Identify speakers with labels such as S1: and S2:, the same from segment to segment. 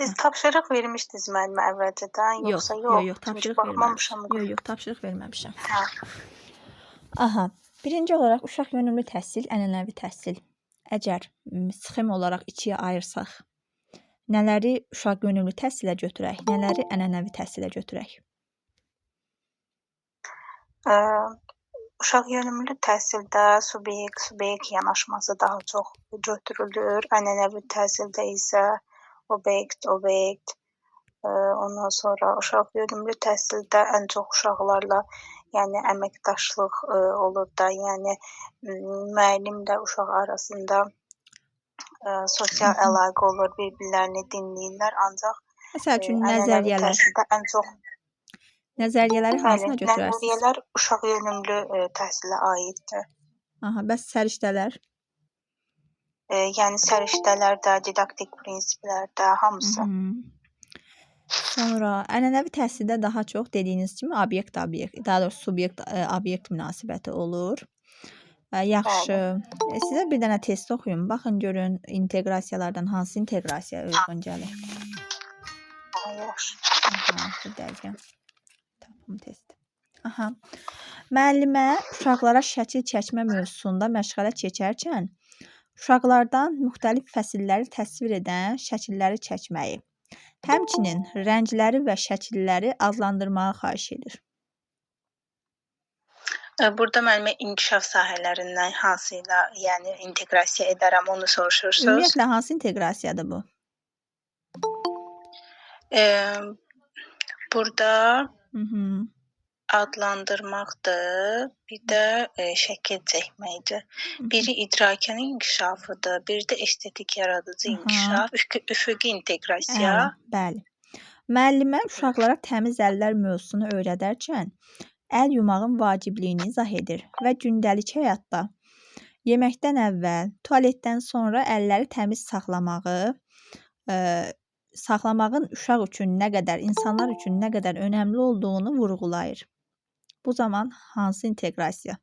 S1: Siz tapşırıq vermişdiniz müəllimə əvvəlcədən, yoxsa yox?
S2: Yox, tapşırıq
S1: Çünki
S2: verməmişəm.
S1: baxmamışam.
S2: Yox, tapşırıq verməmişəm.
S1: Hə.
S2: Aha, birinci olaraq uşaq yönümlü təhsil, ənənəvi təhsil. Əgər sxem olaraq ikiyə ayırsaq, nələri uşaq yönümlü təhsilə götürək, nələri ənənəvi təhsilə götürək?
S1: Uşaq yönümlü təhsildə subyekt yanaşması daha çox götürülür. Ənənəvi təhsildə isə obyekt, ondan sonra uşaq yönümlü təhsildə ən çox uşaqlarla, yəni əməkdaşlıq olur da, yəni müəllimlə uşaq arasında sosial əlaqə olur, bir-birlərini dinləyirlər, ancaq
S2: Məsəl üçün
S1: ənənəvi təhsildə ən çox
S2: nəzəriyyələri hansına götürərsiniz?
S1: Nəzəriyyələr uşaq yönümlü təhsilə aiddir.
S2: Aha, bəs səriştələr?
S1: Yəni səriştələrdə, didaktik prinsiplərdə hamısı.
S2: Sonra ənənəvi təhsildə daha çox dediyiniz kimi daha doğrusu subyekt obyekt münasibəti olur. Yaxşı. Sizə bir dənə test oxuyum. Baxın görün inteqrasiyalardan hansı inteqrasiya uyğun gəlir.
S1: Yaxşı.
S2: Bir dəqiqə. Tapım testi. Aha. Müəllimə uşaqlara şəkil çəkmə mövzusunda məşğələ keçərkən uşaqlardan müxtəlif fəsilləri təsvir edən şəkilləri çəkməyi, həmçinin rəngləri və şəkilləri adlandırmağı xahiş edir.
S1: Burada müəllimə inkişaf sahələrindən hansı ilə, yəni inteqrasiya edərəm, onu soruşursunuz.
S2: Ümumiyyətlə hansı inteqrasiyadır bu?
S1: Burada adlandırmaqdır, bir də şəkil çəkməkdir. Biri idrakin inkişafıdır, bir də estetik yaradıcı inkişaf, üfüqi inteqrasiya.
S2: Bəli. Müəllimə uşaqlara təmiz əllər mövzusunu öyrədərkən əl yumağın vacibliyini izah edir və gündəlik həyatda yeməkdən əvvəl, tualetdən sonra əlləri təmiz saxlamağın uşaq üçün nə qədər, insanlar üçün nə qədər önəmli olduğunu vurğulayır. Bu zaman hansı inteqrasiya?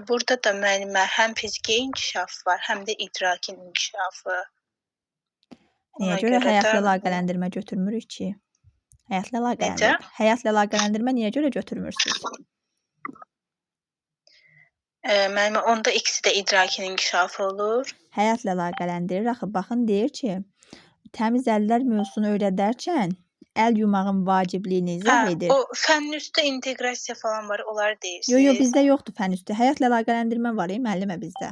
S1: Burada da müəllimə həm fiziki inkişaf var, həm də idrakin inkişafı.
S2: Niyə görə həyatla əlaqələndirmə götürmürük ki? Həyatla əlaqələndirmə niyə görə götürmürsünüz?
S1: Müəllimə, onda ikisi də idrakin inkişafı olur.
S2: Həyatla əlaqələndirir. Axı, baxın, deyir ki, təmiz əllər mövzusunu öyrədərkən əl yumağın vacibliyini izah edir.
S1: O fənn üstü inteqrasiya falan var, onları deyirsiniz.
S2: Yox, bizdə yoxdur fənn üstü. Həyatla əlaqələndirmə var, müəllimə bizdə.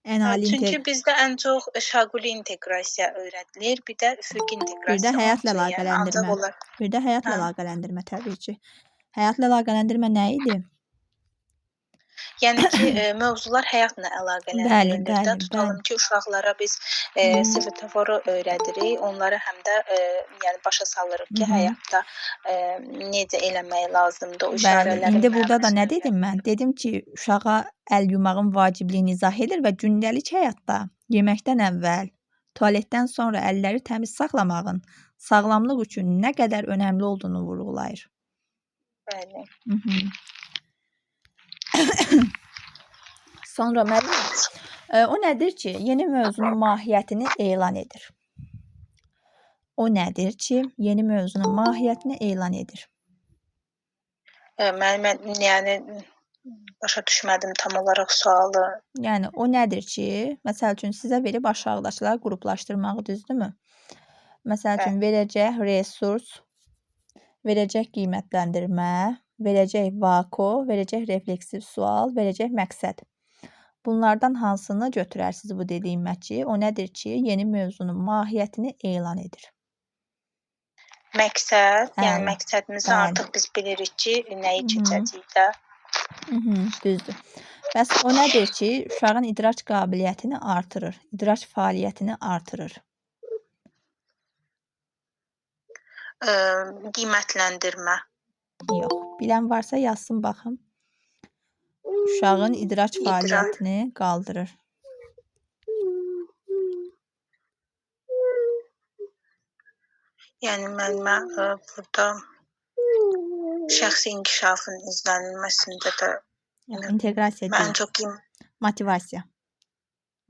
S1: Çünki bizdə ən çox şaquli inteqrasiya öyrədilir, bir də üfüqi inteqrasiya.
S2: Bir də həyatla əlaqələndirmə. Bir də həyatla əlaqələndirmə təbii ki. Həyatla əlaqələndirmə nə idi?
S1: Yəni ki, mövzular həyatla əlaqələndirilir də. Tutalım ki, uşaqlara biz svetoforu öyrədirik, onları həm də yəni başa salırıq ki, həyatda necə eləmək lazımdır, o işarələrin.
S2: İndi burada da nə dedim mən? Dedim ki, uşağa əl yumağın vacibliyini izah edir və gündəlik həyatda yeməkdən əvvəl, tualetdən sonra əlləri təmiz saxlamağın sağlamlıq üçün nə qədər önəmli olduğunu vurğulayır.
S1: Bəli.
S2: Sonra müəllim, o nədir ki, yeni mövzunun mahiyyətini elan edir. O nədir ki, yeni mövzunun mahiyyətini elan edir.
S1: Müəllimə, yəni başa düşmədim tam olaraq sualı.
S2: Yəni o nədir ki, məsəl üçün sizə verib aşağıdakılar qruplaşdırmağı, düzdürmü? Məsəl üçün verəcək resurs, verəcək qiymətləndirmə, verəcək vako, verəcək refleksiv sual, verəcək məqsəd. Bunlardan hansını götürərsiniz bu dediyimə ki, o nədir ki, yeni mövzunun mahiyyətini elan edir.
S1: Məqsəd, yəni məqsədimizi artıq biz bilirik ki, nəyi keçəcəyik də.
S2: Düzdür. Bəs o nədir ki, uşağın idrac qabiliyyətini artırır, idrac fəaliyyətini artırır.
S1: Qiymətləndirmə.
S2: Yox, bilən varsa yazsın baxım. Uşağın idrac fəaliyyətini qaldırır.
S1: Yəni müəllimə, burada şəxsi inkişafın izlənilməsində də
S2: inteqrasiya deyil.
S1: Mən çox
S2: motivasiya.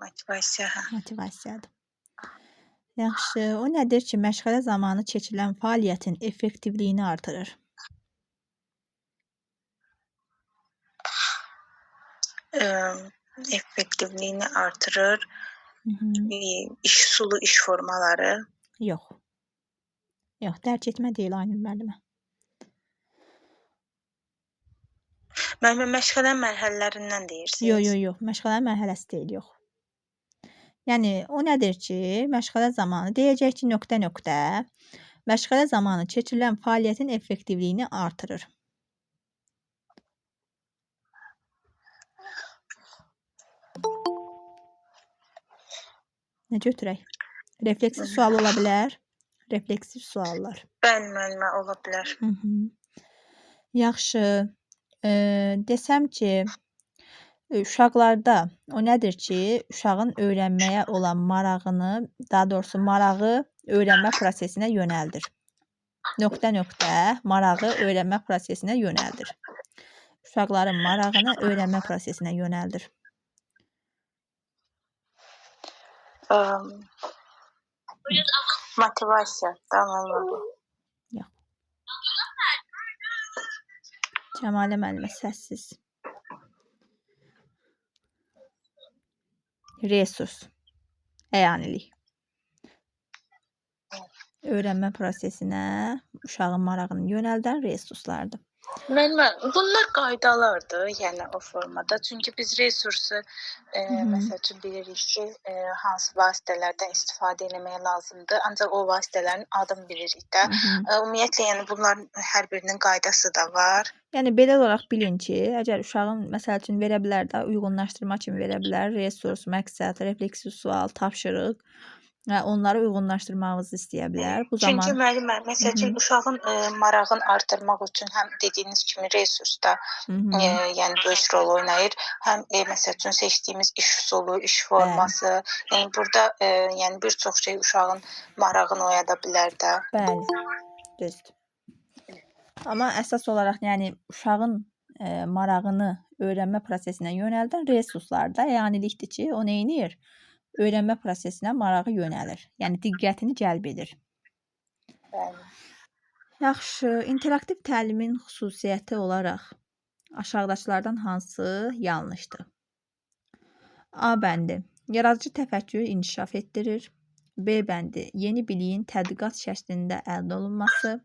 S1: Motivasiya, hə.
S2: Motivasiyadır. Yaxşı. O nədir ki, məşğələ zamanı keçirilən fəaliyyətin effektivliyini artırır?
S1: Effektivliyini artırır. Sulu iş formaları.
S2: Yox. Yox, dərk etmə deyil Aynur müəllimə.
S1: Müəllimə, məşğələ mərhələlərindən deyirsiniz?
S2: Yox. Məşğələ mərhələsi deyil, yox. Yəni, o nədir ki, məşğələ zamanı deyəcək ki, nöqtə, məşğələ zamanı keçirilən fəaliyyətin effektivliyini artırır. Nə götürək? Refleksiv sual ola bilər. Refleksiv suallar.
S1: Bəli, müəllimə, ola bilər.
S2: Yaxşı. Desəm ki, uşaqlarda o nədir ki, uşağın öyrənməyə olan marağını, daha doğrusu marağı öyrənmə prosesinə yönəldir. Nöqtə, marağı öyrənmə prosesinə yönəldir. Uşaqların marağını öyrənmə prosesinə yönəldir.
S1: Motivasiya. Tamam.
S2: Yox. Cəmalə müəllimə səssiz. Resurs. Əyanilik. Öyrənmə prosesinə uşağın marağını yönəldən resurslardır.
S1: Müəllimə, bunlar qaydalardır, yəni o formada. Çünki biz resursu məsəl üçün bilirik ki, hansı vasitələrdən istifadə etmək lazımdır. Ancaq o vasitələrin adını bilirik də. Ümumiyyətlə, yəni bunların hər birinin qaydası da var.
S2: Yəni belə olaraq bilin ki, əgər uşağın məsəl üçün verə bilər də, uyğunlaşdırma kimi verə bilər, resurs, məqsəd, refleksiv sual, tapşırıq və onları uyğunlaşdırmağınızı istəyə bilər. Bu zaman
S1: Çünki müəllimə, məsəl üçün uşağın marağını artırmaq üçün həm dediyiniz kimi resursda yəni böyük rol oynayır. Həm məsəl üçün seçdiyimiz iş üsulu, iş forması, yəni burada yəni bir çox şey uşağın marağını oyada bilər də.
S2: Bəli. Düzdür. Amma əsas olaraq, yəni uşağın marağını öyrənmə prosesinə yönəldən resurslar da əyanilikdir ki, o nə edir? Öyrənmə prosesinə marağı yönəlir. Yəni diqqətini cəlb edir.
S1: Bəli.
S2: Yaxşı, interaktiv təlimin xüsusiyyəti olaraq aşağıdakılardan hansı yanlışdır? A bəndi. Yaradıcı təfəkkürü inkişaf etdirir. B bəndi. Yeni biliyin tədqiqat şəklində əldə olunması.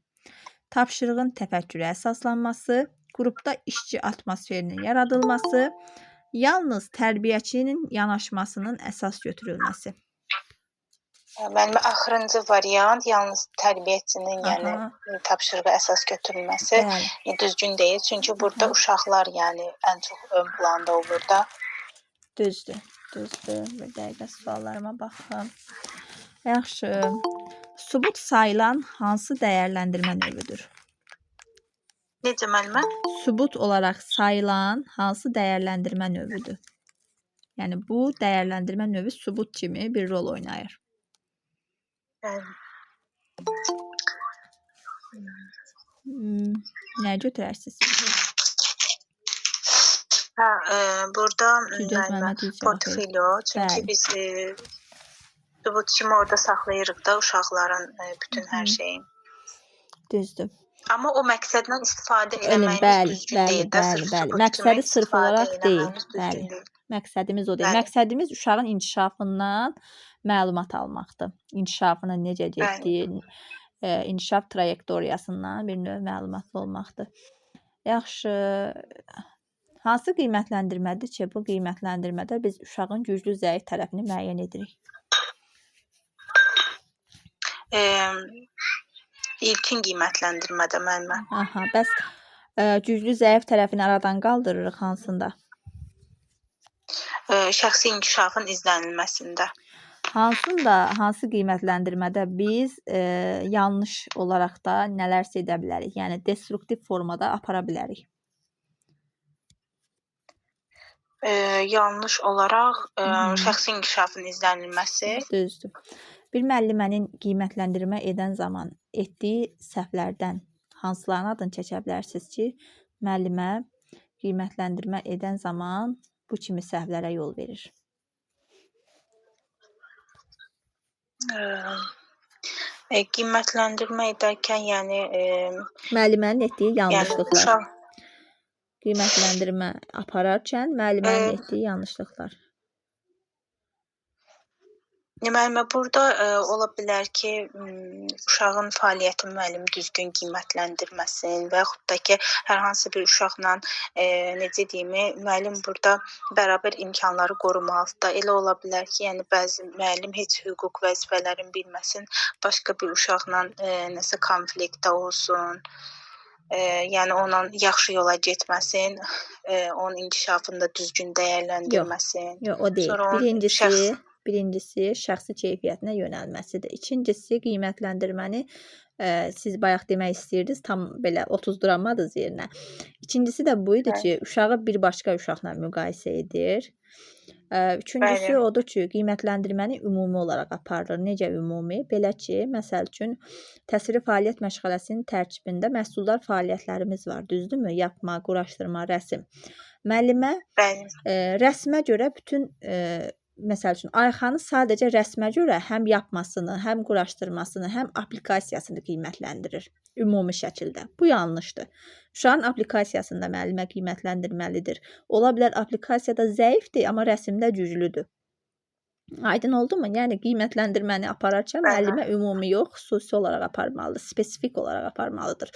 S2: Tapşırığın təfəkkürə əsaslanması. Qrupda işçi atmosferinin yaradılması. Yalnız tərbiyəçinin yanaşmasının əsas götürülməsi.
S1: Mənim axırıncı variant yalnız tərbiyəçinin, yəni tapşırığa əsas götürülməsi düzgün deyil. Çünki burada uşaqlar, yəni ən çox ön planda olur da.
S2: Düzdür. Bir dəqiqə suallarıma baxım. Yaxşı. Sübut sayılan hansı dəyərləndirmə növüdür?
S1: Necə müəllimə?
S2: Sübut olaraq sayılan hansı dəyərləndirmə növüdür? Yəni bu dəyərləndirmə növü sübut kimi bir rol oynayır. Nəyə götürərsiniz?
S1: Burada portfolio. Çünki biz sübut kimi orada saxlayırıq da uşaqların bütün hər şeyi.
S2: Düzdür.
S1: Amma o məqsədlə istifadə eləməyimiz düzgün deyil də.
S2: Məqsədi sırf olaraq deyil. Məqsədimiz o deyil. Məqsədimiz uşağın inkişafından məlumat almaqdır. İnkişafının necə getdiyi, inkişaf trayektoriyasından bir növ məlumatlı olmaqdır. Yaxşı. Hansı qiymətləndirmədir ki, bu qiymətləndirmədə biz uşağın güclü zəif tərəfini müəyyən edirik?
S1: İlkin qiymətləndirmədə müəllimə.
S2: Bəs güclü zəif tərəfini aradan qaldırırıq hansında?
S1: Şəxsi inkişafın izlənilməsində.
S2: Hansı qiymətləndirmədə biz yanlış olaraq da nələrsə edə bilərik? Yəni destruktiv formada apara bilərik.
S1: Yanlış olaraq şəxsi inkişafın izlənilməsi.
S2: Düzdür. Bir müəllimənin qiymətləndirmə edən zaman etdiyi səhvlərdən hansılarını adını çəkə bilərsiniz ki, müəllimə qiymətləndirmə edən zaman bu kimi səhvlərə yol verir?
S1: Qiymətləndirmə edərkən, yəni,
S2: Müəllimənin etdiyi
S1: yəni
S2: yanlışlıqlar.
S1: uşaq
S2: Qiymətləndirmə apararkən müəllimənin etdiyi yanlışlıqlar.
S1: müəllimə burada ola bilər ki, uşağın fəaliyyətini müəllim düzgün qiymətləndirməsin və yaxud da ki, hər hansı bir uşaqla, necə deyim, müəllim burada bərabər imkanları qorumalıdır. Elə ola bilər ki, yəni bəzi müəllim heç hüquq vəzifələrini bilməsin, başqa bir uşaqla nəsə konfliktdə olsun. Yəni onunla yaxşı yola getməsin, onun inkişafını da düzgün dəyərləndirməsin.
S2: Yox, o deyil.
S1: Sonra onun
S2: Birincisi şəxsi keyfiyyətinə yönəlməsidir. İkincisi qiymətləndirməni siz bayaq demək istəyirdiniz, tam belə otuzdurmadınız yerinə. İkincisi də bu idi ki, uşağı bir başqa uşaqla müqayisə edir. Üçüncüsü odur ki, qiymətləndirməni ümumi olaraq aparılır. Necə ümumi? Belə ki, məsəl üçün təsviri fəaliyyət məşğələsinin tərkibində məhsuldar fəaliyyətlərimiz var, düzdürmü? Yapma, quraşdırma, rəsm. Müəllimə rəsmə görə bütün məsəl üçün Ayxanı sadəcə rəsmə görə həm yapmasını, həm quraşdırmasını, həm aplikasiyasını qiymətləndirir ümumi şəkildə. Bu yanlışdır. Uşağın aplikasiyasını da müəllimə qiymətləndirməlidir. Ola bilər aplikasiyada zəifdir, amma rəsmdə güclüdür. Aydın oldu mu? Yəni qiymətləndirməni apararkən müəllimə ümumi yox, xüsusi olaraq aparmalıdır, spesifik olaraq aparmalıdır.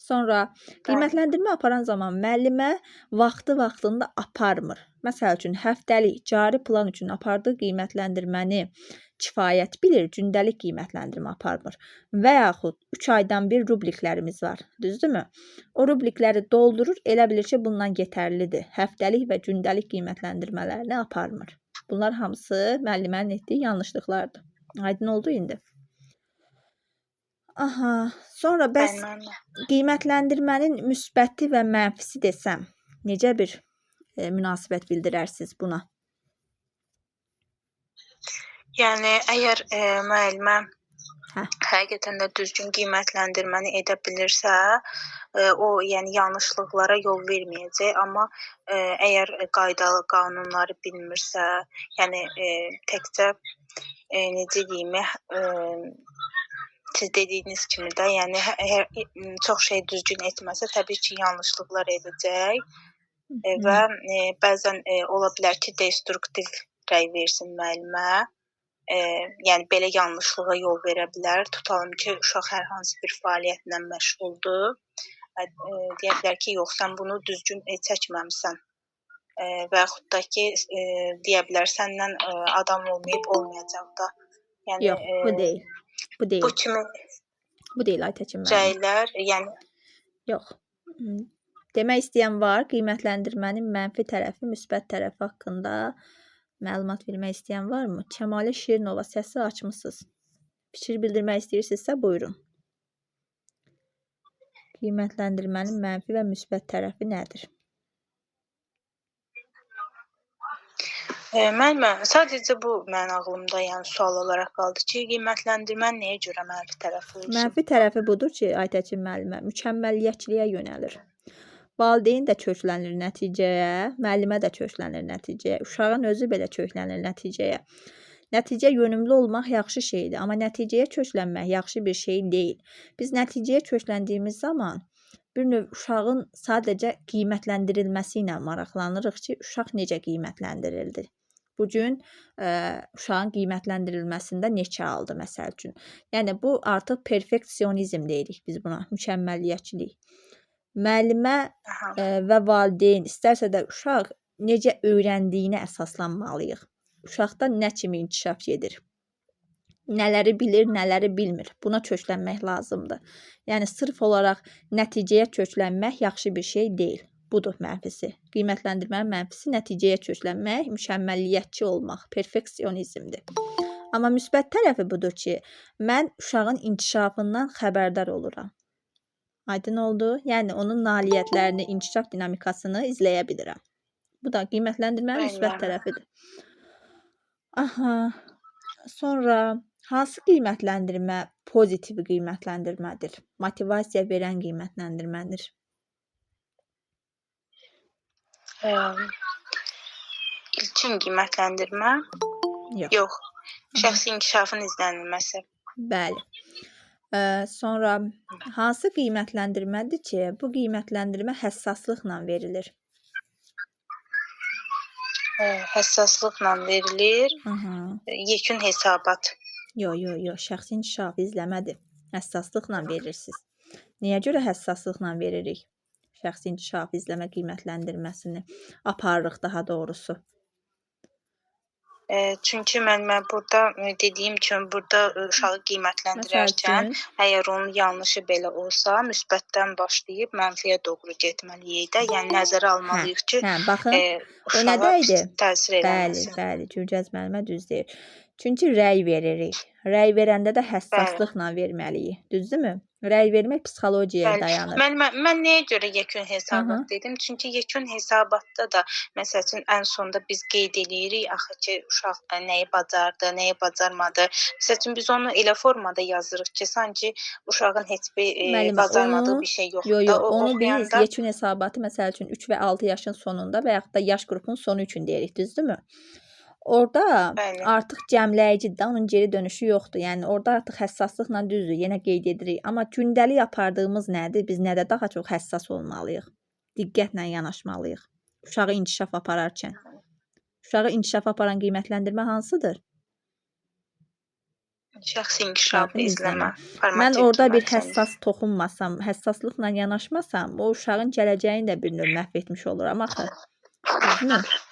S2: Sonra qiymətləndirmə aparan zaman müəllimə vaxtında aparmır. Məsəl üçün həftəlik cari plan üçün apardığı qiymətləndirməni kifayət bilir, gündəlik qiymətləndirmə aparmır. Və yaxud 3 aydan bir rubriklərimiz var, düzdürmü? O rubrikləri doldurur, elə bilir ki, bundan yetərlidir. Həftəlik və gündəlik qiymətləndirmələrini aparmır. Bunlar hamısı müəllimənin etdiyi yanlışlıqlardır. Aydın oldu indi? Aha, sonra bəs qiymətləndirmənin müsbəti və mənfisi desəm, necə bir münasibət bildirərsiniz buna?
S1: Yəni, əgər müəllimə həqiqətən də düzgün qiymətləndirməni edə bilirsə, o, yəni yanlışlıqlara yol verməyəcək, amma əgər qaydalı qanunları bilmirsə, yəni təkcə necə deyim, siz dediyiniz kimi də, yəni çox şey düzgün etməsə, təbii ki, yanlışlıqlar edəcək və bəzən ola bilər ki, destruktiv rəy versin müəllimə. Yəni belə yanlışlığa yol verə bilər. Tutalım ki, uşaq hər hansı bir fəaliyyətlə məşğuldur. Deyə bilər ki, yox, sən bunu düzgün çəkməmisən. Və yaxud da ki, deyə bilər, səndən adam olmayıb olmayacaq da. Yəni,
S2: yox, bu deyil. Bu
S1: kimi
S2: Aytəkin müəllim.
S1: Rəylər, yəni
S2: yox. Demək istəyən var, qiymətləndirmənin mənfi tərəfi, müsbət tərəfi haqqında məlumat vermək istəyən varmı? Kəmalə Şirinova, səsi açmısınız. Fikir bildirmək istəyirsinizsə, buyurun. Qiymətləndirmənin mənfi və müsbət tərəfi nədir?
S1: Müəllimə, sadəcə bu mənim ağlımda, yəni sual olaraq qaldı ki, qiymətləndirmə nəyə görə mənfi tərəfi olsun?
S2: Mənfi tərəfi budur ki, Aytəkin müəllimə, mükəmməlliyətçiliyə yönəlir. Valideyn də köklənir nəticəyə, müəllimə də köklənir nəticəyə, uşağın özü belə köklənir nəticəyə. Nəticə yönümlü olmaq yaxşı şeydir, amma nəticəyə köklənmək yaxşı bir şey deyil. Biz nəticəyə kökləndiyimiz zaman bir növ uşağın sadəcə qiymətləndirilməsi ilə maraqlanırıq ki, uşaq necə qiymətləndirildi. Bugün uşağın qiymətləndirilməsində neçə aldı, məsəl üçün. Yəni, bu artıq perfeksionizm deyirik biz buna, mükəmməlliyətçilik. Müəllimə və valideyn, istərsə də uşaq necə öyrəndiyinə əsaslanmalıyıq. Uşaqda nə kimi inkişaf gedir? Nələri bilir, nələri bilmir. Buna köklənmək lazımdır. Yəni, sırf olaraq nəticəyə köklənmək yaxşı bir şey deyil. Budur mənfisi. Qiymətləndirmənin mənfisi nəticəyə köklənmək, mükəmməlliyətçi olmaq, perfeksionizmdir. Amma müsbət tərəfi budur ki, mən uşağın inkişafından xəbərdar oluram. Aydın oldu? Yəni, onun nailiyyətlərini, inkişaf dinamikasını izləyə bilirəm. Bu da qiymətləndirmənin müsbət tərəfidir. Aha. Sonra hansı qiymətləndirmə pozitiv qiymətləndirmədir? Motivasiya verən qiymətləndirmədir.
S1: İlkin qiymətləndirmə?
S2: Yox.
S1: Yox. Şəxsi inkişafın izlənilməsi.
S2: Bəli. Sonra hansı qiymətləndirmədir ki, bu qiymətləndirmə həssaslıqla verilir?
S1: Həssaslıqla verilir. Yekun hesabat.
S2: Yox, şəxsi inkişaf izləmədir. Həssaslıqla verirsiniz. Niyə görə həssaslıqla veririk? Şəxsi inkişaf izləmə qiymətləndirməsini aparırıq daha doğrusu.
S1: Çünki mən burada dediyim kimi burada uşağı qiymətləndirərkən əgər onun yanlışı belə olsa, müsbətdən başlayıb mənfiyə doğru getməliyik də. Yəni nəzərə almalıyıq ki,
S2: baxın, o nədə idi?
S1: Təsir eləməsin.
S2: Bəli, Gülgəz müəllimə düz deyir. Çünki rəy veririk. Rəy verəndə də həssaslıqla verməliyik. Düzdürmü? Rəy vermək psixologiyaya dayanır.
S1: Mən nəyə görə yekun hesabat dedim? Çünki yekun hesabatda da məsəl üçün ən sonda biz qeyd eləyirik axı ki, uşaq nəyi bacardı, nəyi bacarmadı. Məsəl üçün biz onu elə formada yazırıq ki, sanki uşağın heç bir bacarmadığı bir şey yoxdur.
S2: Yox, onu biz yekun hesabatı məsəl üçün 3 və 6 yaşın sonunda və yaxud da yaş qrupunun sonu üçün deyirik, düzdürmü? Orada artıq cəmləyici də, onun geri dönüşü yoxdur. Yəni orada artıq həssaslıqla düzdür, yenə qeyd edirik. Amma gündəlik apardığımız nədir? Biz nədə daha çox həssas olmalıyıq? Diqqətlə yanaşmalıyıq. Uşağı inkişaf apararkən. Uşağı inkişaf aparan qiymətləndirmə hansıdır?
S1: Şəxsi inkişafı izləmə.
S2: Mən orada bir həssas toxunmasam, həssaslıqla yanaşmasam, o uşağın gələcəyini də bir növ məhv etmiş oluram axı.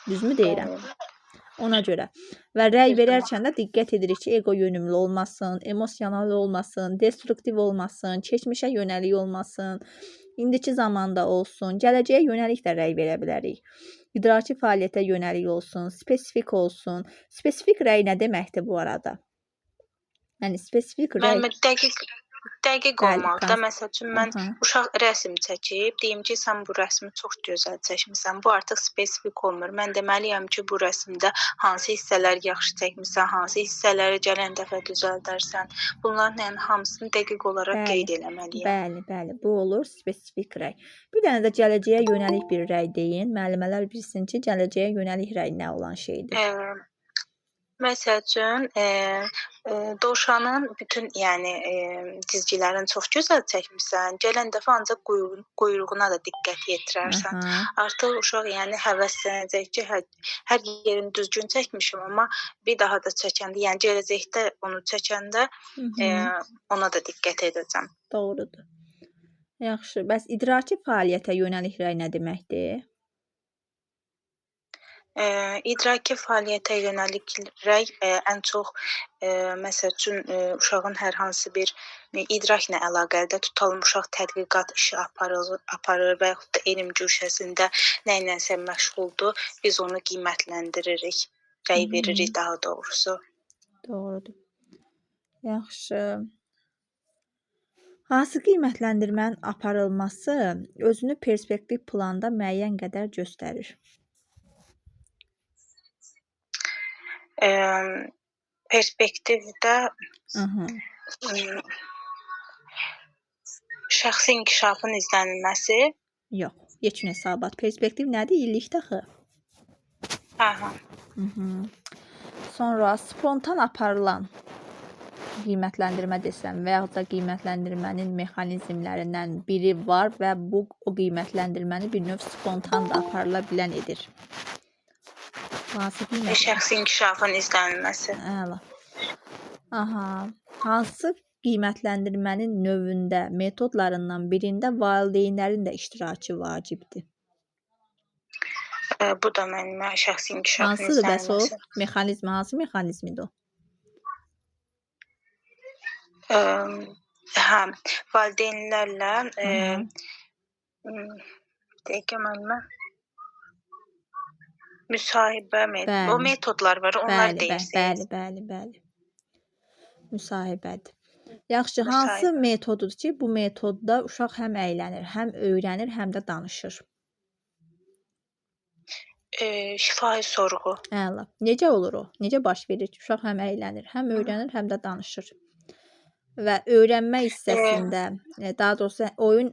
S2: Düzmü deyirəm? Ona görə. Və rəy verərkən də diqqət edirik ki, ego yönümlü olmasın, emosional olmasın, destruktiv olmasın, keçmişə yönəlik olmasın, indiki zamanda olsun, gələcəyə yönəlik də rəy verə bilərik. İdraki fəaliyyətə yönəlik olsun, spesifik olsun. Spesifik rəy nə deməkdir bu arada? Yəni spesifik rəy
S1: dəqiq olmalıdır. Məsəl üçün mən uşaq rəsm çəkib, deyim ki, sən bu rəsmi çox gözəl çəkmisən. Bu artıq spesifik olmur. Mən deməliyəm ki, bu rəsmdə hansı hissələr yaxşı çəkmisən, hansı hissələri gələn dəfə düzəldərsən. Bunların hamısını dəqiq olaraq qeyd eləməliyəm.
S2: Bəli, bu olur spesifik rəy. Bir dənə də gələcəyə yönəlik bir rəy deyin. Müəllimələr bilsin ki, gələcəyə yönəlik rəy nə olan şeydir.
S1: Məsəl üçün, dovşanın bütün cizgilərini çox gözəl çəkmisən, gələn dəfə ancaq quyruğuna da diqqət yetirərsən. Artıq uşaq həvəslənəcək ki, hər yerini düzgün çəkmişim, amma bir daha da çəkəndə, yəni gələcəkdə onu çəkəndə ona da diqqət edəcəm.
S2: Doğrudur. Yaxşı, bəs idraki fəaliyyətə yönəlik rəy nə deməkdir?
S1: İdraki fəaliyyətə yönəlik rəy ən çox məsəl üçün uşağın hər hansı bir idrakla əlaqəli tutalım uşaq tədqiqat işi aparır və yaxud da elm güşəsində nə ilənsə məşğuldur, biz onu qiymətləndiririk, rəy veririk daha doğrusu.
S2: Doğrudur. Yaxşı. Hansı qiymətləndirmənin aparılması özünü perspektiv planda müəyyən qədər göstərir?
S1: Perspektivdə şəxsi inkişafın izlənilməsi.
S2: Yox, yekun hesabat. Perspektiv nədir? İllikdə axı. Sonra spontan aparılan qiymətləndirmə desəm və yaxud da qiymətləndirmənin mexanizmlərindən biri var və bu o qiymətləndirməni bir növ spontan da aparıla bilən edir.
S1: Şəxsi inkişafın izlənilməsi.
S2: Əla. Hansı qiymətləndirmənin növündə, metodlarından birində valideynlərin də iştirakı vacibdir?
S1: Bu da mənim şəxsi inkişafın
S2: izlənilməsi. Hansıdır bəs o? Mexanizmi, hansı mexanizmidir o?
S1: Valideynlərlə dəqiqə müəllimə müsahibə metodu. O metodlar var, onlar deyirsiniz.
S2: Bəli. Müsahibədir. Yaxşı, hansı metodudur ki, bu metodda uşaq həm əylənir, həm öyrənir, həm də danışır?
S1: Şifahi sorğu.
S2: Əla. Necə olur o? Necə baş verir ki, uşaq həm əylənir, həm öyrənir, həm də danışır? Və öyrənmə hissəsində, daha doğrusu oyun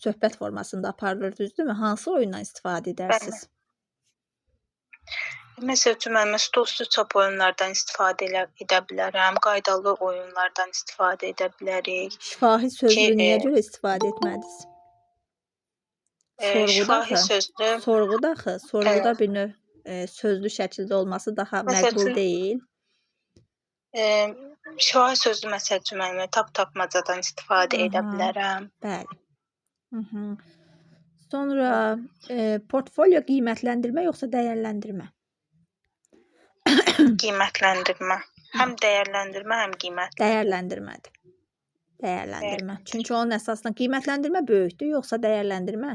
S2: söhbət formasında aparılır, düzdürmü? Hansı oyundan istifadə edərsiniz?
S1: Məsəl üçün, mən stolüstü çap oyunlardan istifadə edə bilərəm, qaydalı oyunlardan istifadə edə bilərik
S2: Şifahi
S1: ki,
S2: sözlü niyə görə istifadə etmədiniz?
S1: şifahi sözlü
S2: Sorğuda bir növ sözlü şəkildə olması daha
S1: məsəl
S2: məqbul
S1: üçün,
S2: deyil.
S1: şifahi sözlü məsəl üçün, mən tapmacadan istifadə edə bilərəm.
S2: Bəli. Sonra portfolio qiymətləndirmə yoxsa dəyərləndirmə?
S1: Qiymətləndirmə. Həm dəyərləndirmə, həm qiymət.
S2: Dəyərləndirmə. Çünki onun əsasında qiymətləndirmə böyükdür, yoxsa dəyərləndirmə?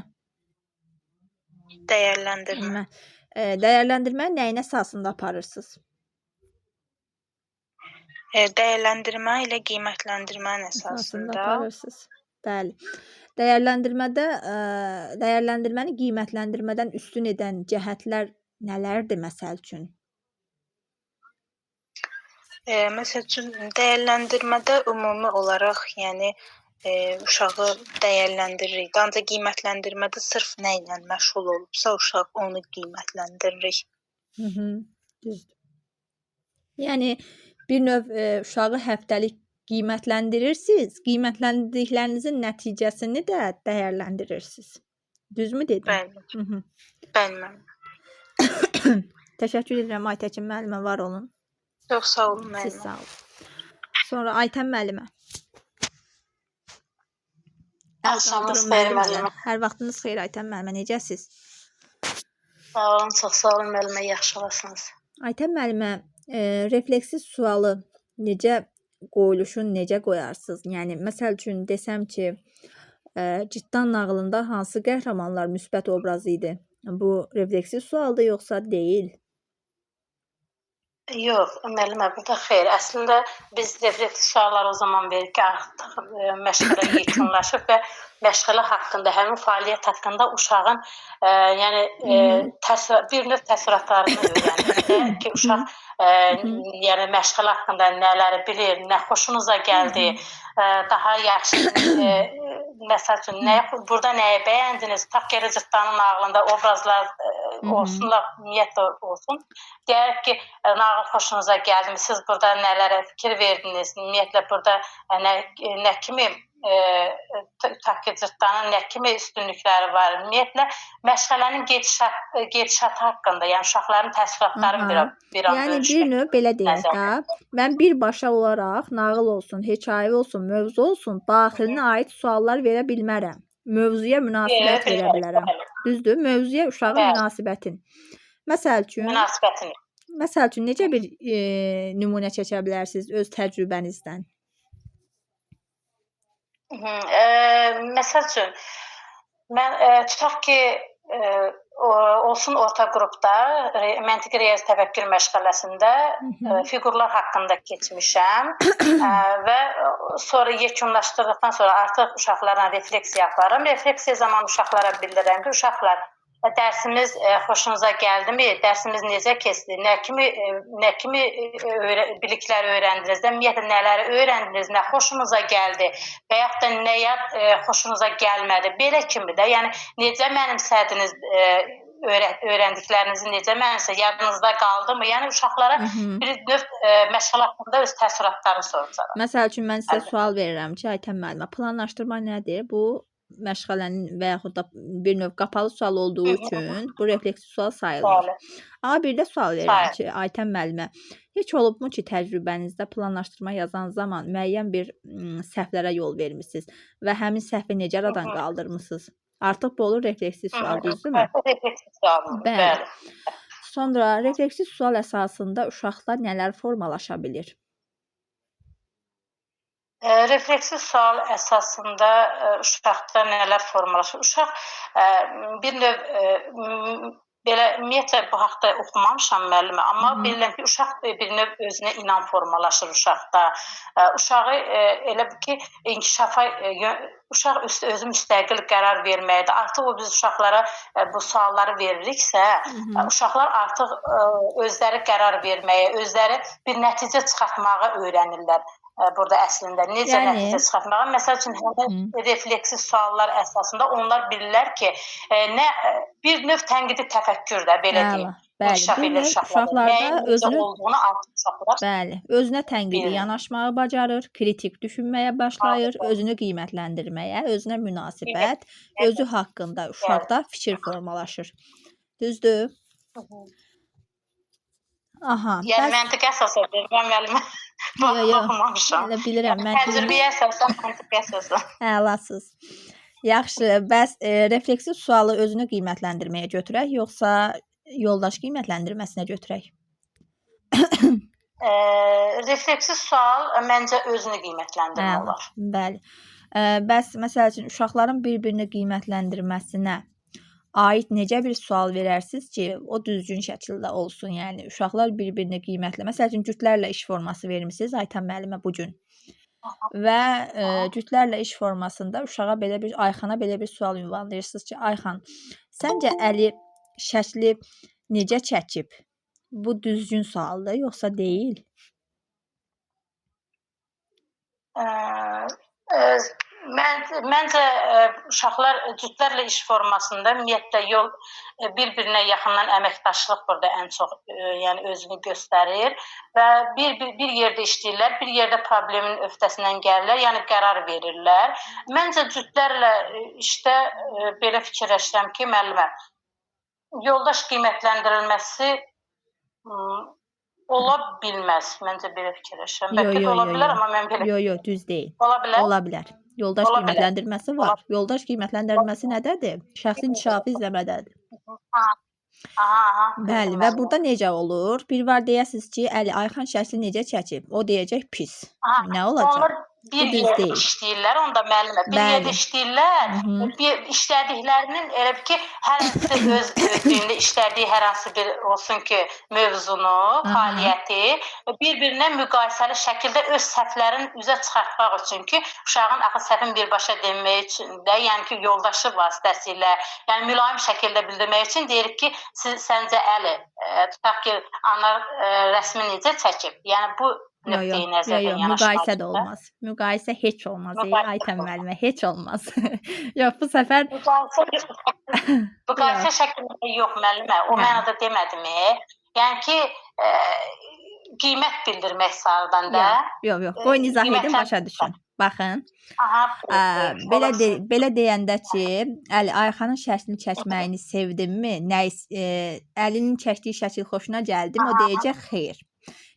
S1: Dəyərləndirmə.
S2: Dəyərləndirməni nəyin əsasında aparırsınız?
S1: Dəyərləndirmə ilə qiymətləndirmənin əsasında
S2: aparırsınız. Bəli. Dəyərləndirməni qiymətləndirmədən üstün edən cəhətlər nələrdir məsəl üçün?
S1: Məsəl üçün, dəyərləndirmədə ümumi olaraq, yəni uşağı dəyərləndiririk. Ancaq qiymətləndirmədə sırf nə ilə məşğul olubsa, uşaq onu qiymətləndirik.
S2: Düzdür. Yəni bir növ uşağı həftəlik qiymətləndirirsiniz, qiymətləndirdiklərinizin nəticəsini də dəyərləndirirsiniz. Düzmü dedim?
S1: Bəli.
S2: Təşəkkür edirəm Aytəkin müəllimə, var olun.
S1: Çox sağ olun müəllimə.
S2: Siz sağ olun. Sonra Aytən müəllimə.
S3: Axşamınız xeyir müəllimə.
S2: Hər vaxtınız xeyir Aytən müəllimə, necəsiz?
S3: Sağ olun, çox sağ olun müəllimə, yaxşı olasınız.
S2: Aytən müəllimə, refleksiz sualı necə qoyuluşun necə qoyarsınız? Yəni məsəl üçün desəm ki, Cırtdan nağılında hansı qəhrəmanlar müsbət obraz idi? Bu refleksiz sualdır yoxsa deyil?
S3: Yox, müəllimə, burada xeyr. Əslində biz refleksiz suallar o zaman veririk ki, artıq məşğələ yekunlaşıb və məşğələ haqqında, həmin fəaliyyət haqqında uşağın yəni bir növ təəssüratlarını öyrənir ki, uşaq yəni məşğələ haqqında nələri bilir, nə xoşunuza gəldi, daha yaxşı məsəl üçün burada nəyi bəyəndiniz, taq gələ Cırtdanın nağılında obrazlar olsunlar, ümumiyyətlə olsun. Deyək ki, nağıl xoşunuza gəldi, siz burada nələrə fikir verdiniz, ümumiyyətlə burada nə kimi taq ki, Cırtdanın nə kimi üstünlükləri var, ümumiyyətlə məşğələnin gedişatı haqqında, yəni uşaqların təəssüratlarını bir an bölüşmək.
S2: Yəni bir növ belə deyək də, mən birbaşa olaraq nağıl olsun, hekayə olsun, mövzu olsun, daxilinə aid suallar verə bilmərəm. Mövzuya münasibət verə bilərəm. Düzdür? Mövzuya uşağın münasibətin. Məsəl üçün, necə bir nümunə çəkə bilərsiniz öz təcrübənizdən?
S3: Məsəl üçün, mən tutaq ki, olsun orta qrupda məntiqi riyazi təfəkkür məşğələsində fiqurlar haqqında keçmişəm və sonra yekunlaşdırdıqdan sonra artıq uşaqlarla refleksiya aparım. Refleksiya zamanı uşaqlara bildirirəm ki, uşaqlar, dərsimiz xoşunuza gəldimi? Dərsimiz necə keçdi? Nə kimi biliklər öyrəndiniz? Ümumiyyətlə nələri öyrəndiniz? Nə xoşunuza gəldi? Və yaxud da nəyə xoşunuza gəlmədi? Belə kimi də, yəni necə mənimsədiniz öyrəndiklərinizi, necə mənimsə yadınızda qaldımı? Yəni uşaqlara bir növ məşğələ haqqında öz təəssüratlarını soracağam.
S2: Məsəl üçün mən sizə sual verirəm ki, Aytən müəllimə, planlaşdırma nədir? Bu məşğələnin və yaxud da bir növ qapalı sual olduğu üçün bu refleksiv sual sayılmır. Amma bir də sual verirəm ki, Aytən müəllimə, heç olubmu ki, təcrübənizdə planlaşdırma yazan zaman müəyyən bir səhvlərə yol vermisiniz və həmin səhvi necə aradan qaldırmısınız? Artıq bu olur refleksiv sual, düzdürmü?
S3: Refleksiv sual.
S2: Bəli. Sonra refleksiv sual əsasında uşaqlar nələr formalaşa bilir?
S3: Refleksiv sual əsasında uşaqda nələr formalaşır? Uşaq bir növ belə ümumiyyətlə bu haqda oxumamışam müəllimə, amma bilirəm ki, uşaq bir növ özünə inam formalaşır uşaqda. Uşağı elə ki, inkişafa, uşaq özü müstəqil qərar verməkdir. Artıq o biz uşaqlara bu sualları veririksə, uşaqlar artıq özləri qərar verməyə, özləri bir nəticə çıxartmağa öyrənirlər. Burada əslində necə nəticə çıxartmağa. Məsəl üçün, refleksiv suallar əsasında onlar bilirlər ki, bir növ tənqidi təfəkkür də, belə deyim.
S2: Bəli,
S3: inkişaf
S2: bu
S3: edir
S2: növ
S3: uşaqlarda.
S2: uşaqlarda
S3: Nəyin necə
S2: özünü
S3: olduğunu artıq uşaqlar
S2: bəli, özünə tənqidi
S3: bilir.
S2: yanaşmağı bacarır, kritik düşünməyə başlayır,
S3: Harika.
S2: özünü qiymətləndirməyə, özünə münasibət,
S3: Evet,
S2: özü haqqında
S3: evet.
S2: uşaqda fikir formalaşır. Düzdür?
S3: Hı hı.
S2: Aha,
S3: Yəni
S2: bəs
S3: məntiqə əsasla verirəm müəllimə.
S2: yo yo,
S3: Baxmamışam.
S2: elə bilirəm
S3: Yəni
S2: məntiqin
S3: təcrübəyə əsasən, məntiqə əsasən.
S2: əlasız. Yaxşı, bəs refleksiv sualı özünü qiymətləndirməyə götürək, yoxsa yoldaş qiymətləndirməsinə götürək?
S3: Refleksiv sual məncə özünü qiymətləndirmə
S2: Əla,
S3: olar.
S2: bəli. Bəs məsəl üçün uşaqların bir-birini qiymətləndirməsinə aid necə bir sual verərsiniz ki, o düzgün şəkildə olsun? Yəni uşaqlar bir-birini qiymətlə. Məsəl üçün cütlərlə iş forması vermisiniz Aytan müəllimə bu gün. Və cütlərlə iş formasında uşağa belə bir Ayxana belə bir sual ünvanlayırsınız ki, Ayxan, səncə Əli şəkli necə çəkib? Bu düzgün sualdır, yoxsa deyil?
S3: Məncə uşaqlar cütlərlə iş formasında ümumiyyətlə bir-birinə yaxından əməkdaşlıq burada ən çox yəni özünü göstərir və bir yerdə işləyirlər, bir yerdə problemin öhdəsindən gəlirlər, yəni qərar verirlər. Məncə cütlərlə işdə belə fikirləşirəm ki, müəllimə, yoldaş qiymətləndirilməsi ola bilməz. Məncə belə fikirləşirəm. Bəlkə də ola bilər, amma mən belə
S2: Yo, düz deyil.
S3: ola bilər.
S2: Ola bilər. Yoldaş
S3: Ola bilər.
S2: qiymətləndirməsi var. Yoldaş qiymətləndirməsi nədədir? Şəxsi inkişafı izləmədədir.
S3: Aha.
S2: Bəli, və burada necə olur? Bir var deyəsiniz ki, Əli Ayxan şəkli necə çəkib? O deyəcək pis. Nə olacaq?
S3: Onlar bir
S2: düz
S3: yerdə
S2: deyil.
S3: işləyirlər, onda müəllimə. Bir
S2: Bəli.
S3: yerdə işləyirlər.
S2: Mhm.
S3: Bir işlədiklərinin elə bil ki, hər hansı öz birində işlədiyi hər hansı bir olsun ki, mövzunu, fəaliyyəti bir-birinə müqayisəli şəkildə öz səhvlərini üzə çıxartmaq üçün ki, uşağın axı səhvin birbaşa demək üçün də, yəni ki, yoldaşı vasitəsilə, yəni mülayim şəkildə bildirmək üçün deyirik ki, səncə Əli, tutaq ki, ana rəsmi necə çəkib? Yəni bu nöqteyi nəzərdən
S2: müqayisə də olmaz. Müqayisə heç olmaz. Aytan müəllimə, heç olmaz. Yox, bu səfər
S3: müqayisə şəklində yox müəllimə. O mənada demədim. Yəni ki, qiymət bildirmək sarıdan da.
S2: Yox. Qoyun izah edin, başa düşün. Baxın. Belə deyəndə ki, Əli Ayxanın şəklini çəkməyini sevdinmi? Əlinin çəkdiyi şəkil xoşuna gəldimi? O deyəcək xeyr.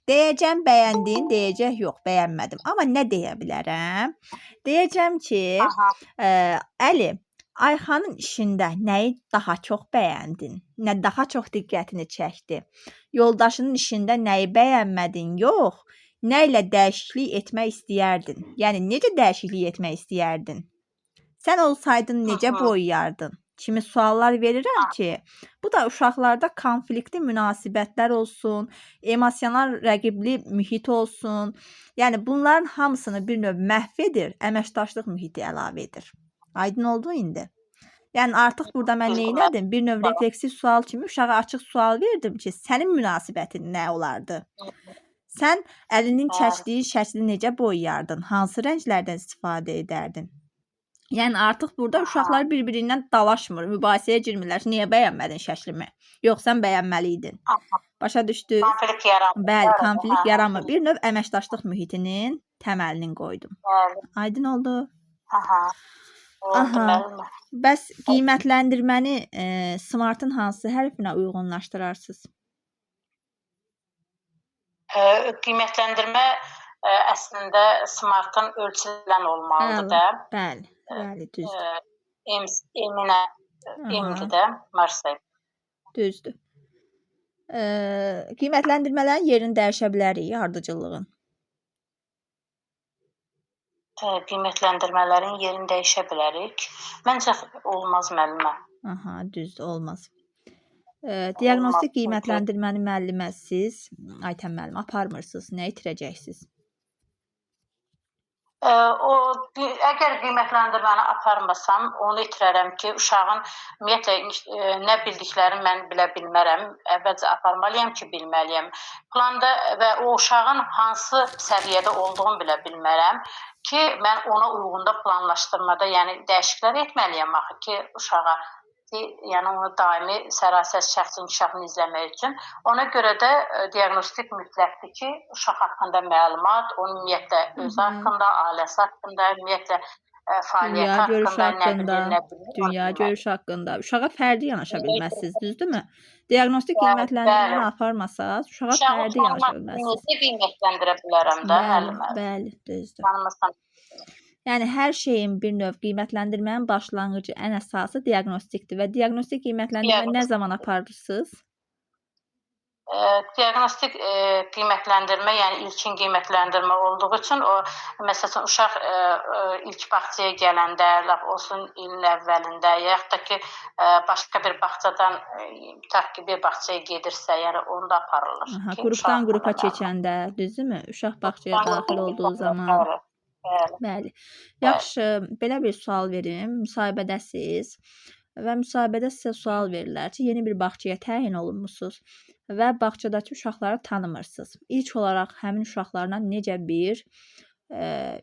S2: Deyəcəm bəyəndin, deyəcək yox, bəyənmədim. Amma nə deyə bilərəm? Deyəcəm ki, Əli, Ayxanın işində nəyi daha çox bəyəndin? Nə daha çox diqqətini çəkdi? Yoldaşının işində nəyi bəyənmədin? Yox, nə ilə dəyişiklik etmək istəyərdin? Yəni, necə dəyişiklik etmək istəyərdin? Sən olsaydın necə boyayardın? Kimi suallar verirəm ki, bu da uşaqlarda konfliktli münasibətlər olsun, emosional rəqibli mühit olsun. Yəni, bunların hamısını bir növ məhv edir, əməkdaşlıq mühiti əlavə edir. Aydın oldu indi? Yəni, artıq burada mən neylədim? Bir növ refleksiv sual kimi uşağa açıq sual verdim ki, sənin münasibətin nə olardı? Sən əlinin çəkdiyi şəkli necə boyayardın? Hansı rənglərdən istifadə edərdin? Yəni, artıq burada uşaqlar bir-birindən dalaşmır, mübahisəyə girmirlər. Niyə bəyənmədin şəklimi? Yox, sən bəyənməliydin. Başa düşdük?
S3: Konflikt yaranmır.
S2: Bəli, konflikt yaranmır. Bir növ əməkdaşlıq mühitinin təməlini qoydum. Aydın oldu? Bəs qiymətləndirməni Smartın hansı hərfinə uyğunlaşdırarsınız?
S3: Qiymətləndirmə əslində Smartın ölçülən olmalıdır da.
S2: Bəli, düzdür.
S3: M-də Marsay.
S2: Düzdür. Qiymətləndirmələrin yerini dəyişə bilərik, ardıcıllığın.
S3: Qiymətləndirmələrin yerini dəyişə bilərik. Məncə olmaz müəllimə.
S2: Düzdür, olmaz. Diaqnostik qiymətləndirməni müəllimə siz, Aytan müəllim, aparmırsınız, nə itirəcəksiniz?
S3: Əgər qiymətləndirməni aparmasam, onu itirərəm ki, uşağın ümumiyyətlə nə bildiklərini mən bilə bilmərəm. Əvvəlcə aparmalıyam ki, bilməliyəm. Planda və o uşağın hansı səviyyədə olduğunu bilə bilmərəm ki, mən ona uyğunda planlaşdırmada, yəni dəyişikliklər etməliyəm axı ki, uşağa ki, yəni onu daimi sərasər şəxsi inkişafını izləmək üçün. Ona görə də diaqnostik mütləqdir ki, uşaq haqqında məlumat, onun ümumiyyətlə özü haqqında, ailəsi haqqında, ümumiyyətlə fəaliyyəti
S2: Dünya görüşü
S3: haqqında,
S2: haqqında, dünya görüşü haqqında. Uşağa fərdi yanaşa bilməzsiniz, düzdürmü? Diaqnostik
S3: Bəli,
S2: qiymətləndirməni
S3: bəli.
S2: aparmasanız, uşağa
S3: Uşağı
S2: fərdi yanaşa bilməzsiniz.
S3: necə qiymətləndirə bilərəm də
S2: Bəli,
S3: müəllimə?
S2: bəli, düzdür.
S3: Tanımırsam.
S2: Yəni hər şeyin bir növ qiymətləndirmənin başlanğıcı, ən əsası diaqnostikdir və diaqnostik qiymətləndirmə nə zaman aparırsınız?
S3: Diaqnostik qiymətləndirmə, yəni ilkin qiymətləndirmə olduğu üçün o məsələn uşaq ilk bağçaya gələndə, lap olsun ilin əvvəlində, yaxud da ki başqa bir bağçadan tutaq ki bir bağçaya gedirsə, yəni onu da aparılır.
S2: Aha,
S3: ki,
S2: qrupdan
S3: uşaq
S2: qrupa
S3: haqqında
S2: keçəndə, düzdürmü? Uşaq bağçaya
S3: məlumat.
S2: daxil olduğu zaman.
S3: Bəli, bəli.
S2: Bəli. Yaxşı, belə bir sual verim. Müsahibədəsiz və müsahibədə sizə sual verirlər ki, yeni bir bağçaya təyin olunmusunuz və bağçadakı uşaqları tanımırsınız. İlk olaraq həmin uşaqlarla necə bir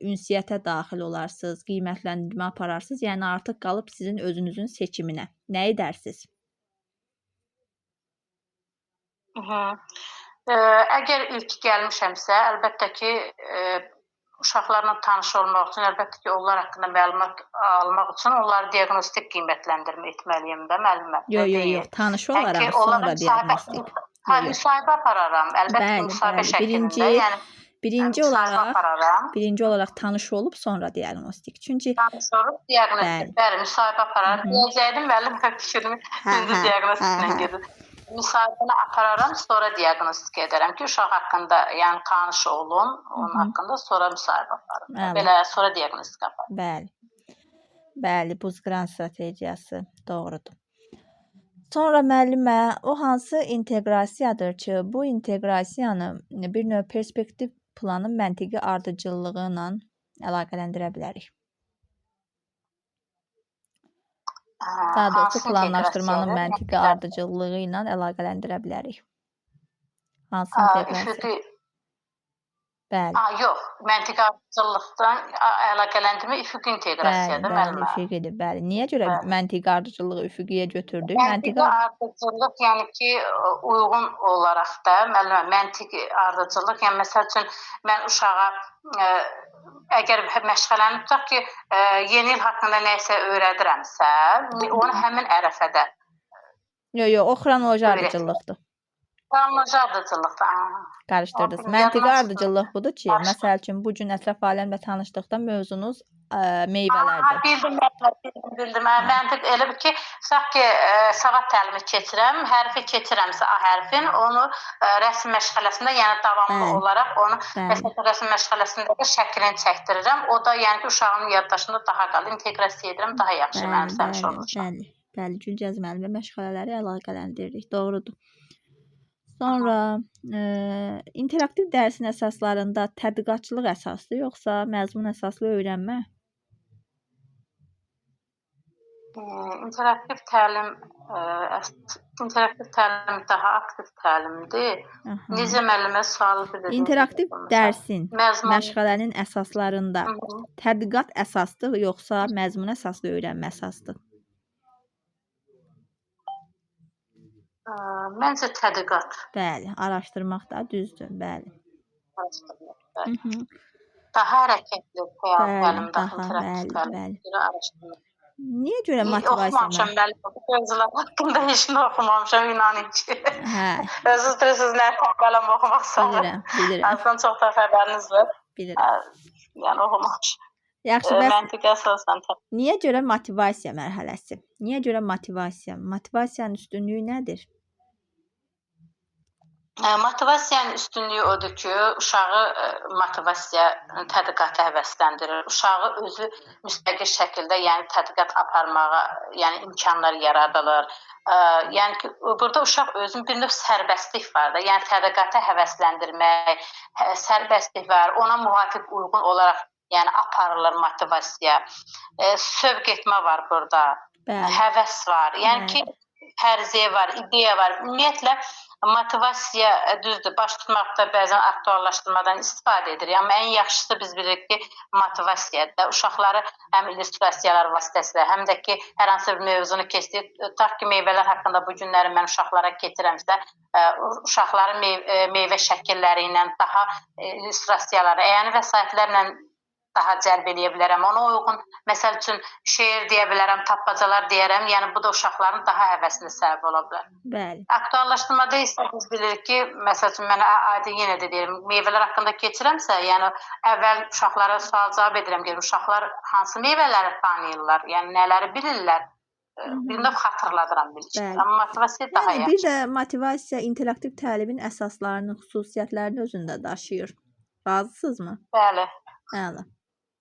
S2: ünsiyyətə daxil olarsınız, qiymətləndirmə apararsınız, yəni artıq qalıb sizin özünüzün seçiminə. Nə edərsiniz?
S3: Əgər ilk gəlmişəmsə, əlbəttə ki, uşaqlarla tanış olmaq üçün, əlbəttə ki, onlar haqqında məlumat almaq üçün onları diaqnostik qiymətləndirmə etməliyəm də müəllimə.
S2: Yox, tanış olaraq sonra diaqnostik.
S3: Müsahibə apararam, əlbəttə ki, müsahibə şəklində, yəni
S2: Birinci olaraq tanış olub sonra diaqnostik. Çünki
S3: tanış olub diaqnostik. Bəli, müsahibə apararam. Deyəcəydim müəllim fikrimi indi diaqnostiklə gedir. Müsahibəni apararam, sonra diaqnostik edərəm ki, uşaq haqqında, yəni tanış olun, onun haqqında sonra müsahibə aparım. Belə sonra diaqnostik aparım.
S2: Bəli. Bəli, Buzqıran strategiyası doğrudur. Sonra müəllimə, o hansı inteqrasiyadır ki, bu inteqrasiyanı bir növ perspektiv planın məntiqi ardıcıllığı ilə əlaqələndirə bilərik? Daha doğrusu planlaşdırmanın məntiqi ardıcıllığı ilə əlaqələndirə bilərik. Hansı inteqrasiya? Bəli.
S3: Yox, məntiqi ardıcıllıqdan əlaqələndirmə üfüqi inteqrasiyadır müəllimə.
S2: Bəli, üfüqidir, bəli. Niyə görə məntiqi ardıcılığı üfüqiyə götürdük?
S3: Məntiqi ardıcıllıq, yəni ki, uyğun olaraq da müəllimə, məntiqi ardıcıllıq, yəni məsəl üçün mən uşağa əgər məşğələni tutaq ki, yeni il haqqında nəyisə öyrədirəmsə, onu həmin ərəfədə.
S2: Yox, o xronoloji ardıcıllıqdır.
S3: Xronoloji ardıcıllıqdır.
S2: Qarışdırdınız. Məntiqi ardıcıllıq budur ki, məsəl üçün bu gün ətraf aləmlə tanışdıqda mövzunuz meyvələrdir.
S3: Bildim. Məntiq elə bir ki, tutaq ki, savad təlimi keçirəm, hərfi keçirəmsə A hərfin, onu rəsm məşğələsində, yəni davamlı olaraq onu rəsm məşğələsində də şəklini çəkdirirəm. O da yəni ki, uşağın yaddaşında daha qalır, inteqrasiya edirəm, daha yaxşı mənimsəmiş olur.
S2: Bəli, Gülcəz müəllimə məşğələləri əlaqələndiririk, doğrudur. Sonra interaktiv dərsin əsaslarında tədqiqatçılıq əsaslı, yoxsa məzmun əsaslı öyrənmə?
S3: İnteraktiv təlim daha aktiv təlimdir. Necə müəllimə sualı bildirir?
S2: İnteraktiv dərsin, məşğələnin əsaslarında tədqiqat əsaslı, yoxsa məzmun əsaslı öyrənmə əsaslı?
S3: Məncə tədqiqat.
S2: Bəli, araşdırmaq da düzdür, bəli.
S3: Araşdırmaq, bəli. Daha hərəkətli təlim, daha interaktiv təlim. Araşdırmaq.
S2: Niyə görə motivasiya?
S3: Oxumamışam müəllim, gözlər haqqında heç nə oxumamışam, inanın ki. Özünüz bilirsiniz, nə tənbələm oxumaq istəyirəm.
S2: Bilirəm.
S3: Azdan çox da xəbəriniz var.
S2: Bilirəm.
S3: Yəni oxumamışam.
S2: Yaxşı,
S3: məntiqə əsasən.
S2: Niyə görə motivasiya mərhələsi? Niyə görə motivasiya? Motivasiyanın üstünlüyü nədir?
S3: Motivasiyanın üstünlüyü odur ki, uşağı motivasiya tədqiqata həvəsləndirir. Uşağı özü müstəqil şəkildə, yəni tədqiqat aparmağa, yəni imkanlar yaradılır. Yəni ki, burada uşaq özünün bir növ sərbəstlik var da, yəni tədqiqata həvəsləndirmək, sərbəstlik var, ona müvafiq uyğun olaraq yəni aparılır motivasiya. Sövq etmə var burada, həvəs var. Yəni ki, fərziyə var, ideya var. Ümumiyyətlə motivasiya düzdür, baş tutmaqda bəzən aktuallaşdırmadan istifadə edirik, amma ən yaxşısı biz bilirik ki, motivasiyadır. Uşaqları həm illüstrasiyalar vasitəsilə, həm də ki, hər hansı bir mövzunu keçdik. Tutaq ki, meyvələr haqqında bu günləri mən uşaqlara keçirəmsə, uşaqların meyvə şəkilləri ilə daha illüstrasiyaları, əyani vəsaitlərlə daha cəlb eləyə bilərəm. Ona uyğun, məsəl üçün, şeir deyə bilərəm, tapmacalar deyərəm. Yəni, bu da uşaqların daha həvəsinə səbəb ola bilər.
S2: Bəli.
S3: Aktuallaşdırmada isə biz bilirik ki, məsəl üçün, mən adi yenə də deyirəm, meyvələr haqqında keçirəmsə, yəni, əvvəl uşaqlara sual cavab edirəm ki, uşaqlar hansı meyvələri tanıyırlar, yəni, nələri bilirlər, bir növ xatırladıram bilir. Amma motivasiya daha
S2: Yəni,
S3: yaxşı.
S2: bir də motivasiya interaktiv təlimin əsaslarını, xüsusiyyətlərini özündə daşıyır. Razısınızmı?
S3: Bəli.
S2: Əla.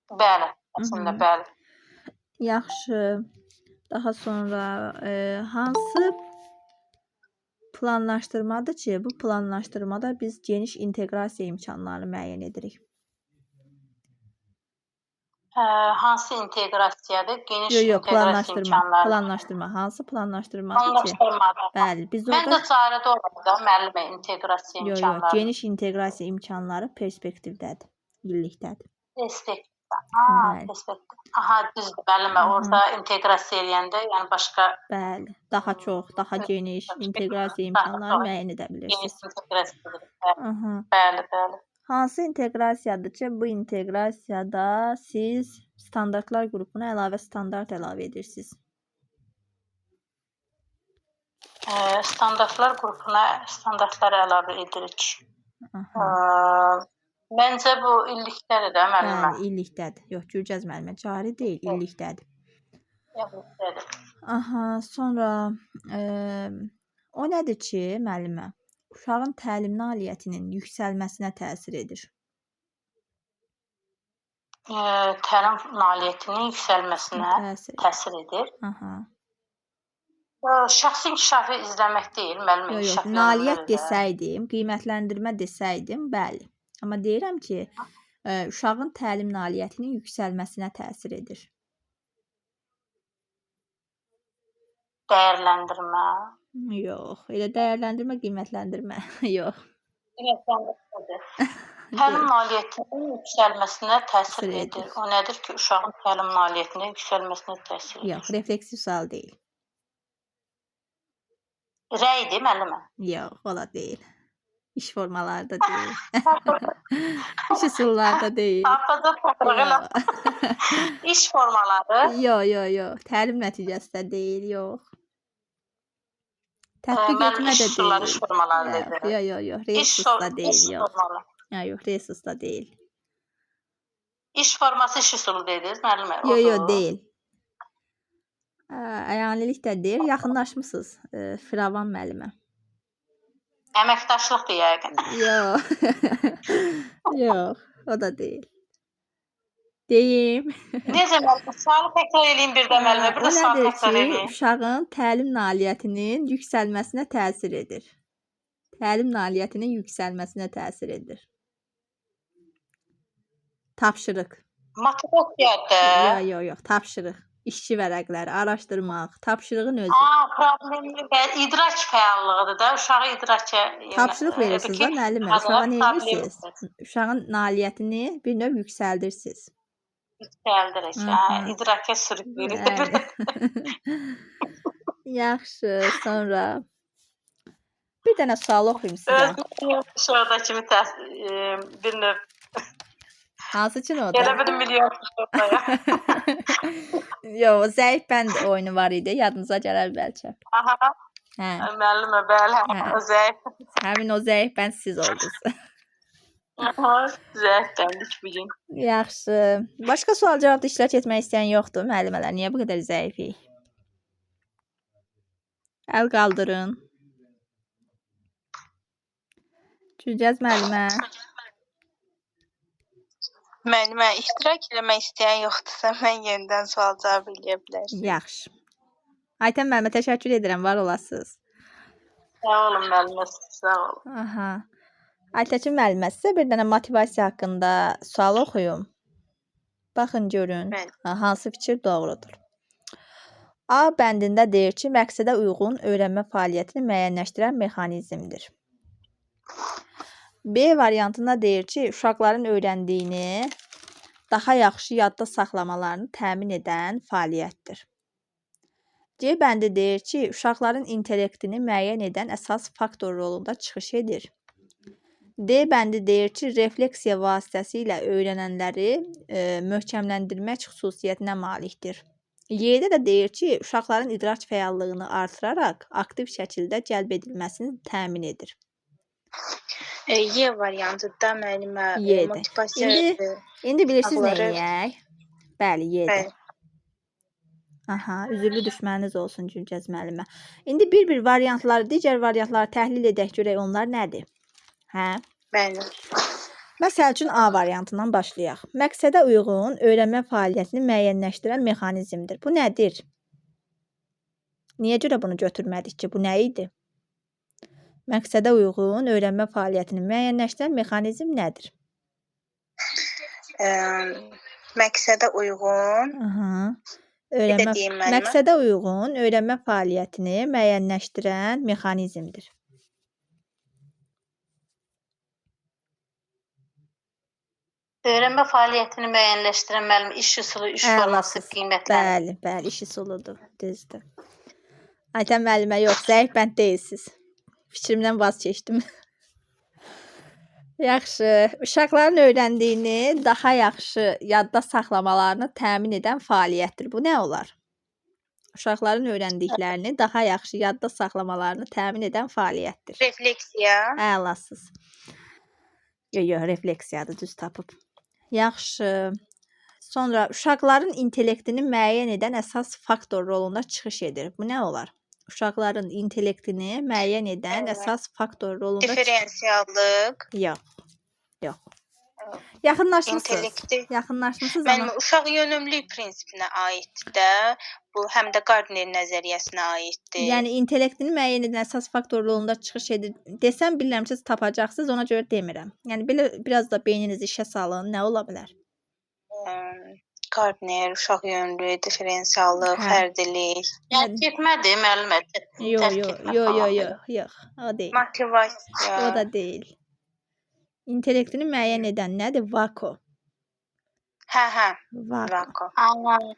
S3: Bəli, əslində bəli.
S2: Yaxşı. Daha sonra hansı planlaşdırmadır ki, bu planlaşdırmada biz geniş inteqrasiya imkanlarını müəyyən edirik?
S3: Hansı inteqrasiyadır? Geniş inteqrasiya
S2: Planlaşdırma.
S3: imkanları.
S2: Planlaşdırma. Hansı planlaşdırmadır ki?
S3: Planlaşdırmada.
S2: Bəli, biz orada...
S3: Məncə çarədə olur da müəllimə inteqrasiya imkanları.
S2: Geniş inteqrasiya imkanları perspektivdədir, illikdədir.
S3: Perspektiv. Perspektiv. Aha, düzdür, müəllimə. Orada inteqrasiya eləyəndə, yəni başqa...
S2: Bəli, daha çox, daha geniş inteqrasiya imkanları müəyyən edə bilirsiniz.
S3: Geniş inteqrasiyadır. Bəli, bəli.
S2: Hansı inteqrasiyadır ki, bu inteqrasiyada siz standartlar qrupuna əlavə standart əlavə edirsiniz?
S3: Standartlar qrupuna standartlar əlavə edirik. Məncə bu illikdədir də müəllimə.
S2: Bəli, illikdədir. Yox, Gülgəz müəllimə, cari deyil, illikdədir.
S3: İllikdədir.
S2: Sonra o nədir ki, müəllimə? Uşağın təlim nailiyyətinin yüksəlməsinə təsir edir.
S3: Təlim nailiyyətinin yüksəlməsinə təsir edir. Şəxsi inkişafı izləmək deyil, müəllimə inkişaf yönümlüdür.
S2: Nailiyyət desəydim, qiymətləndirmə desəydim, bəli. Amma deyirəm ki, uşağın təlim nailiyyətinin yüksəlməsinə təsir edir.
S3: Dəyərləndirmə.
S2: Yox, elə dəyərləndirmə, qiymətləndirmə. Yox.
S3: Qiymətləndirmədir. Təlim nailiyyətinin yüksəlməsinə təsir edir. O nədir ki, uşağın təlim nailiyyətinin yüksəlməsinə təsir edir?
S2: Yox, refleksiv sual deyil.
S3: Rəydir, müəllimə?
S2: Yox, ola deyil. İş formalarda deyil. İş üsullarda deyil.
S3: Tapmaca tapırıq. İş formaları?
S2: Yox. Təlim nəticəsində deyil, yox. Tətbiq etmə də deyil.
S3: İş formaları dedim.
S2: Yox. Resursda deyil, yox. Yox, resursda deyil.
S3: İş forması iş üsulu dediniz, müəllimə?
S2: Yox, deyil. Əyanilik də deyil. Yaxınlaşmısınız Firavan müəllimə.
S3: Əməkdaşlıqdır yəqin.
S2: Yox, o da deyil. Deyim.
S3: Necə müəllimə? Sualı təkrar edeyim bir də müəllimə. Bir də sualı təkrar edeyim.
S2: O nədir ki, uşağın təlim nailiyyətinin yüksəlməsinə təsir edir. Təlim nailiyyətinin yüksəlməsinə təsir edir. Tapşırıq.
S3: Motivasiyadır.
S2: Yox, tapşırıq. İşçi vərəqləri, araşdırmaq, tapşırığın özü.
S3: Problemi idrak fəallığıdır da, uşağı idraka...
S2: Tapşırıq verirsiniz da müəllimə, uşağa nə edirsiniz? Uşağın nailiyyətini bir növ yüksəldirsiniz.
S3: Yüksəldirik, idraka sürüklüyürük.
S2: Yaxşı, sonra bir dənə sual oxuyum sizə.
S3: Şurada kimi bir növ...
S2: Hansı üçün o da?
S3: Elə bir milyon şurada.
S2: Yox, zəif bənd oyunu var idi, yadınıza gələr bəlkə.
S3: Aha, müəllimə, bəli, o zəif.
S2: Həmin o zəif bənd siz oldunuz.
S3: Zəif bəndik bugün.
S2: Yaxşı. Başqa sual cavabda iştirak etmək istəyən yoxdur müəllimələr? Niyə bu qədər zəifik? Əl qaldırın. Gülgəz müəllimə.
S1: Müəllimə, iştirak eləmək istəyən yoxdursa, mən yenidən sual cavab eləyə bilərəm.
S2: Yaxşı. Aytən müəllimə, təşəkkür edirəm, var olasınız.
S3: Sağ olun müəllimə, sağ olun.
S2: Aytəkin müəllimə, sizə bir dənə motivasiya haqqında sual oxuyum. Baxın, görün, hansı fikir doğrudur. A bəndində deyir ki, məqsədə uyğun öyrənmə fəaliyyətini müəyyənləşdirən mexanizmdir. B variantında deyir ki, uşaqların öyrəndiyini daha yaxşı yadda saxlamalarını təmin edən fəaliyyətdir. C bəndi deyir ki, uşaqların intellektini müəyyən edən əsas faktor rolunda çıxış edir. D bəndi deyir ki, refleksiya vasitəsilə öyrənənləri möhkəmləndirmək xüsusiyyətinə malikdir. Y-də də deyir ki, uşaqların idrak fəallığını artıraraq aktiv şəkildə cəlb edilməsini təmin edir.
S1: Y variantında müəllimə
S2: Y-də.
S1: motivasiya
S2: İndi bilirsiniz nə
S1: uşaqları-
S2: edək? Bəli, Y-də.
S1: Bəli.
S2: Aha, üzürlü düşməniniz olsun Gülgəz müəllimə. İndi bir-bir variantları, digər variantları təhlil edək görək onlar nədir? Hə?
S1: Bəli.
S2: Məsəl üçün A variantından başlayaq. Məqsədə uyğun öyrənmə fəaliyyətini müəyyənləşdirən mexanizmdir. Bu nədir? Niyə görə bunu götürmədik ki? Bu nə idi? Məqsədə uyğun öyrənmə fəaliyyətini müəyyənləşdirən mexanizm nədir?
S1: Məqsədə uyğun
S2: Aha.
S1: Bir də deyim müəllimə.
S2: Məqsədə uyğun öyrənmə fəaliyyətini müəyyənləşdirən mexanizmdir.
S3: Öyrənmə fəaliyyətini müəyyənləşdirən müəllim iş üsulu, iş forması, qiymətləri.
S2: Bəli, iş üsuludur, düzdür. Aytən müəllimə yox, zəif bənd deyilsiz. Fikrimdən vaz keçdim. Yaxşı, uşaqların öyrəndiyini daha yaxşı yadda saxlamalarını təmin edən fəaliyyətdir. Bu nə olar? Uşaqların öyrəndiklərini daha yaxşı yadda saxlamalarını təmin edən fəaliyyətdir.
S1: Refleksiya.
S2: Əlasız. Yox, refleksiyadır, düz tapıb. Yaxşı. Sonra uşaqların intellektini müəyyən edən əsas faktor rolunda çıxış edir. Bu nə olar? Uşaqların intellektini müəyyən edən əsas faktor rolunda
S1: Diferensiallıq.
S2: Yox. Yaxınlaşmısınız.
S1: İntellekti.
S2: Yaxınlaşmısınız
S1: Mənim
S2: amma
S1: uşaq yönümlülük prinsipinə aiddir də. Bu həm də Gardner nəzəriyyəsinə aiddir.
S2: yəni intellektini müəyyən edən əsas faktor rolunda çıxış edir. Desəm bilirəm siz tapacaqsınız, ona görə demirəm. Yəni belə biraz da beyninizi işə salın, nə ola bilər?
S1: Gardner, uşaq yönümlülük, diferensiallıq,
S2: Hə.
S1: fərdilik,
S3: Yəni getmədi müəllimə.
S2: Yox, o deyil.
S1: motivasiya.
S2: O da deyil. İntellektini müəyyən edən nədir? Vako.
S1: Hə,
S2: Vako.
S1: vako.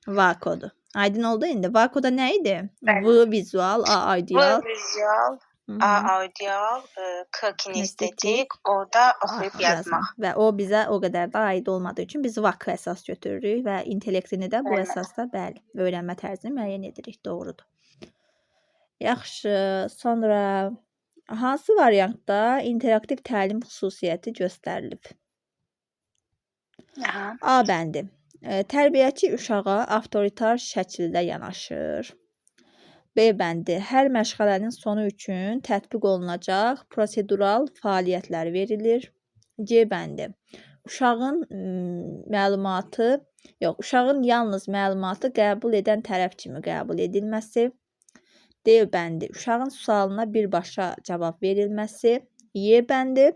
S2: Vakodur. Aydın oldu indi. Vakoda nə idi?
S1: Bəli.
S2: V vizual, A ideal.
S1: Vizual,
S2: Hı
S1: A
S2: -hı.
S1: audial, K
S2: Kinestetik.
S1: kinestetik, o da oxuyub yazmaq.
S2: Və o bizə o qədər də aid olmadığı üçün biz vako əsas götürürük və intellektini də bu
S1: Bəli.
S2: əsasda bəli, öyrənmə tərzini müəyyən edirik. Doğrudur. Yaxşı, sonra hansı variantda interaktiv təlim xüsusiyyəti göstərilib?
S1: Aha.
S2: A bəndi. Tərbiyəçi uşağa avtoritar şəkildə yanaşır. B bəndi. Hər məşğələnin sonu üçün tətbiq olunacaq prosedural fəaliyyətlər verilir. C bəndi. Uşağın yalnız məlumatı qəbul edən tərəf kimi qəbul edilməsi. D bəndi. Uşağın sualına birbaşa cavab verilməsi. Y bəndi.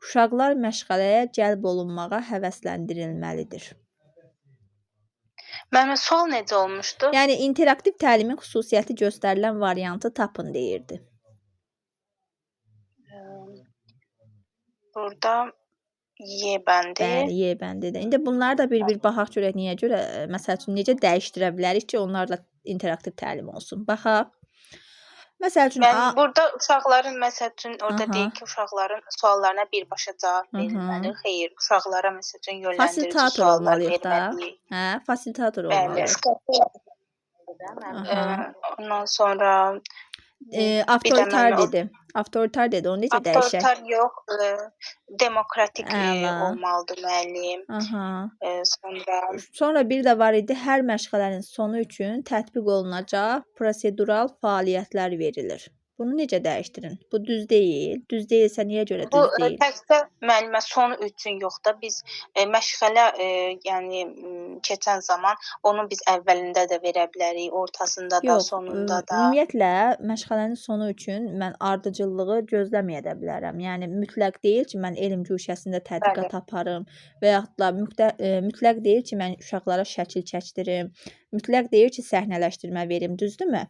S2: Uşaqlar məşğələyə cəlb olunmağa həvəsləndirilməlidir.
S1: Mənim sual necə olmuşdu?
S2: Yəni interaktiv təlimin xüsusiyyəti göstərilən variantı tapın deyirdi.
S1: Burada Y bəndi.
S2: Bəli, Y bəndidir. İndi bunları da bir baxaq görək niyə görə, məsəl üçün necə dəyişdirə bilərik ki, onlarla interaktiv təlim olsun. Baxaq. Məsəl üçün
S1: Yəni burada uşaqların məsəl üçün orada
S2: Aha.
S1: deyir ki, uşaqların suallarına birbaşa cavab verilməli. Xeyr, uşaqlara məsəl üçün yönləndirici
S2: fasilitator
S1: suallar
S2: olmalıyıq da.
S1: verməliyik.
S2: Hə, fasilitator
S1: Bəli.
S2: olmalıyıq. Aha.
S1: Ondan sonra
S2: Avtoritar
S1: mən
S2: dedi. Avtoritar dedi. Onu necə dəyişək?
S1: avtoritar yox, demokratik
S2: Əla.
S1: olmalıdır müəllim.
S2: Aha.
S1: Sonra
S2: bir də var idi, hər məşğələnin sonu üçün tətbiq olunacaq prosedural fəaliyyətlər verilir. Bunu necə dəyişdirin? Bu düz deyil. Düz deyilsə niyə görə
S1: Bu
S2: düz deyil?
S1: təkcə müəllimə sonu üçün yox da, biz məşğələ yəni keçən zaman onu biz əvvəlində də verə bilərik, ortasında da,
S2: Yox,
S1: sonunda da.
S2: ümumiyyətlə məşğələnin sonu üçün mən ardıcıllığı gözləməyə də bilərəm. Yəni mütləq deyil ki, mən elm güşəsində tədqiqat aparım və yaxud da mütləq deyil ki, mən uşaqlara şəkil çəkdirim. Mütləq deyil ki, səhnələşdirmə verim, düzdürmü?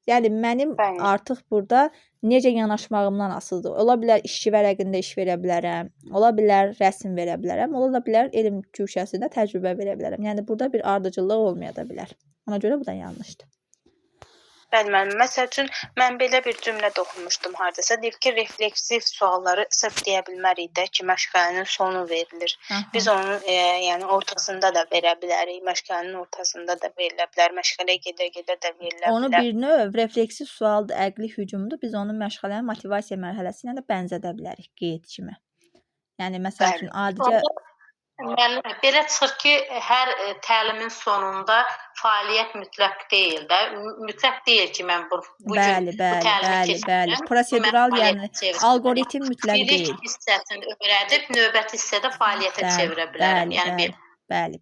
S2: Yəni mənim
S1: Bəli.
S2: artıq burada necə yanaşmağımdan asılıdır. Ola bilər işçi vərəqində iş verə bilərəm, ola bilər rəsm verə bilərəm, ola bilər elm güşəsində təcrübə verə bilərəm. Yəni burada bir ardıcıllıq olmaya da bilər. Ona görə bu da yanlışdır.
S1: Bəli, müəllim. Məsəl üçün mən belə bir cümlə də oxumuşdum hardasa. Deyir ki, refleksiv sualları sırf deyə bilmərik də ki, məşğələnin sonu verilir. Biz onu yəni ortasında da verə bilərik. Məşğələnin ortasında da verilə bilər. Məşğələ gedə-gedə də verilə bilər.
S2: Onu bir növ refleksiv sualdır, əqli hücumdur. Biz onu məşğələnin motivasiya mərhələsi ilə də bənzədə bilərik qeyd kimi. Yəni məsəl üçün adicə
S3: Belə çıxır ki, hər təlimin sonunda fəaliyyət mütləq deyil də. Mütləq deyil ki, mən bu gün bu təlimi keçirəm.
S2: Prosedural, yəni alqoritm mütləq deyil.
S3: Bilik hissəsini öyrədib növbəti hissədə fəaliyyətə çevirə bilərəm.
S2: Bəli.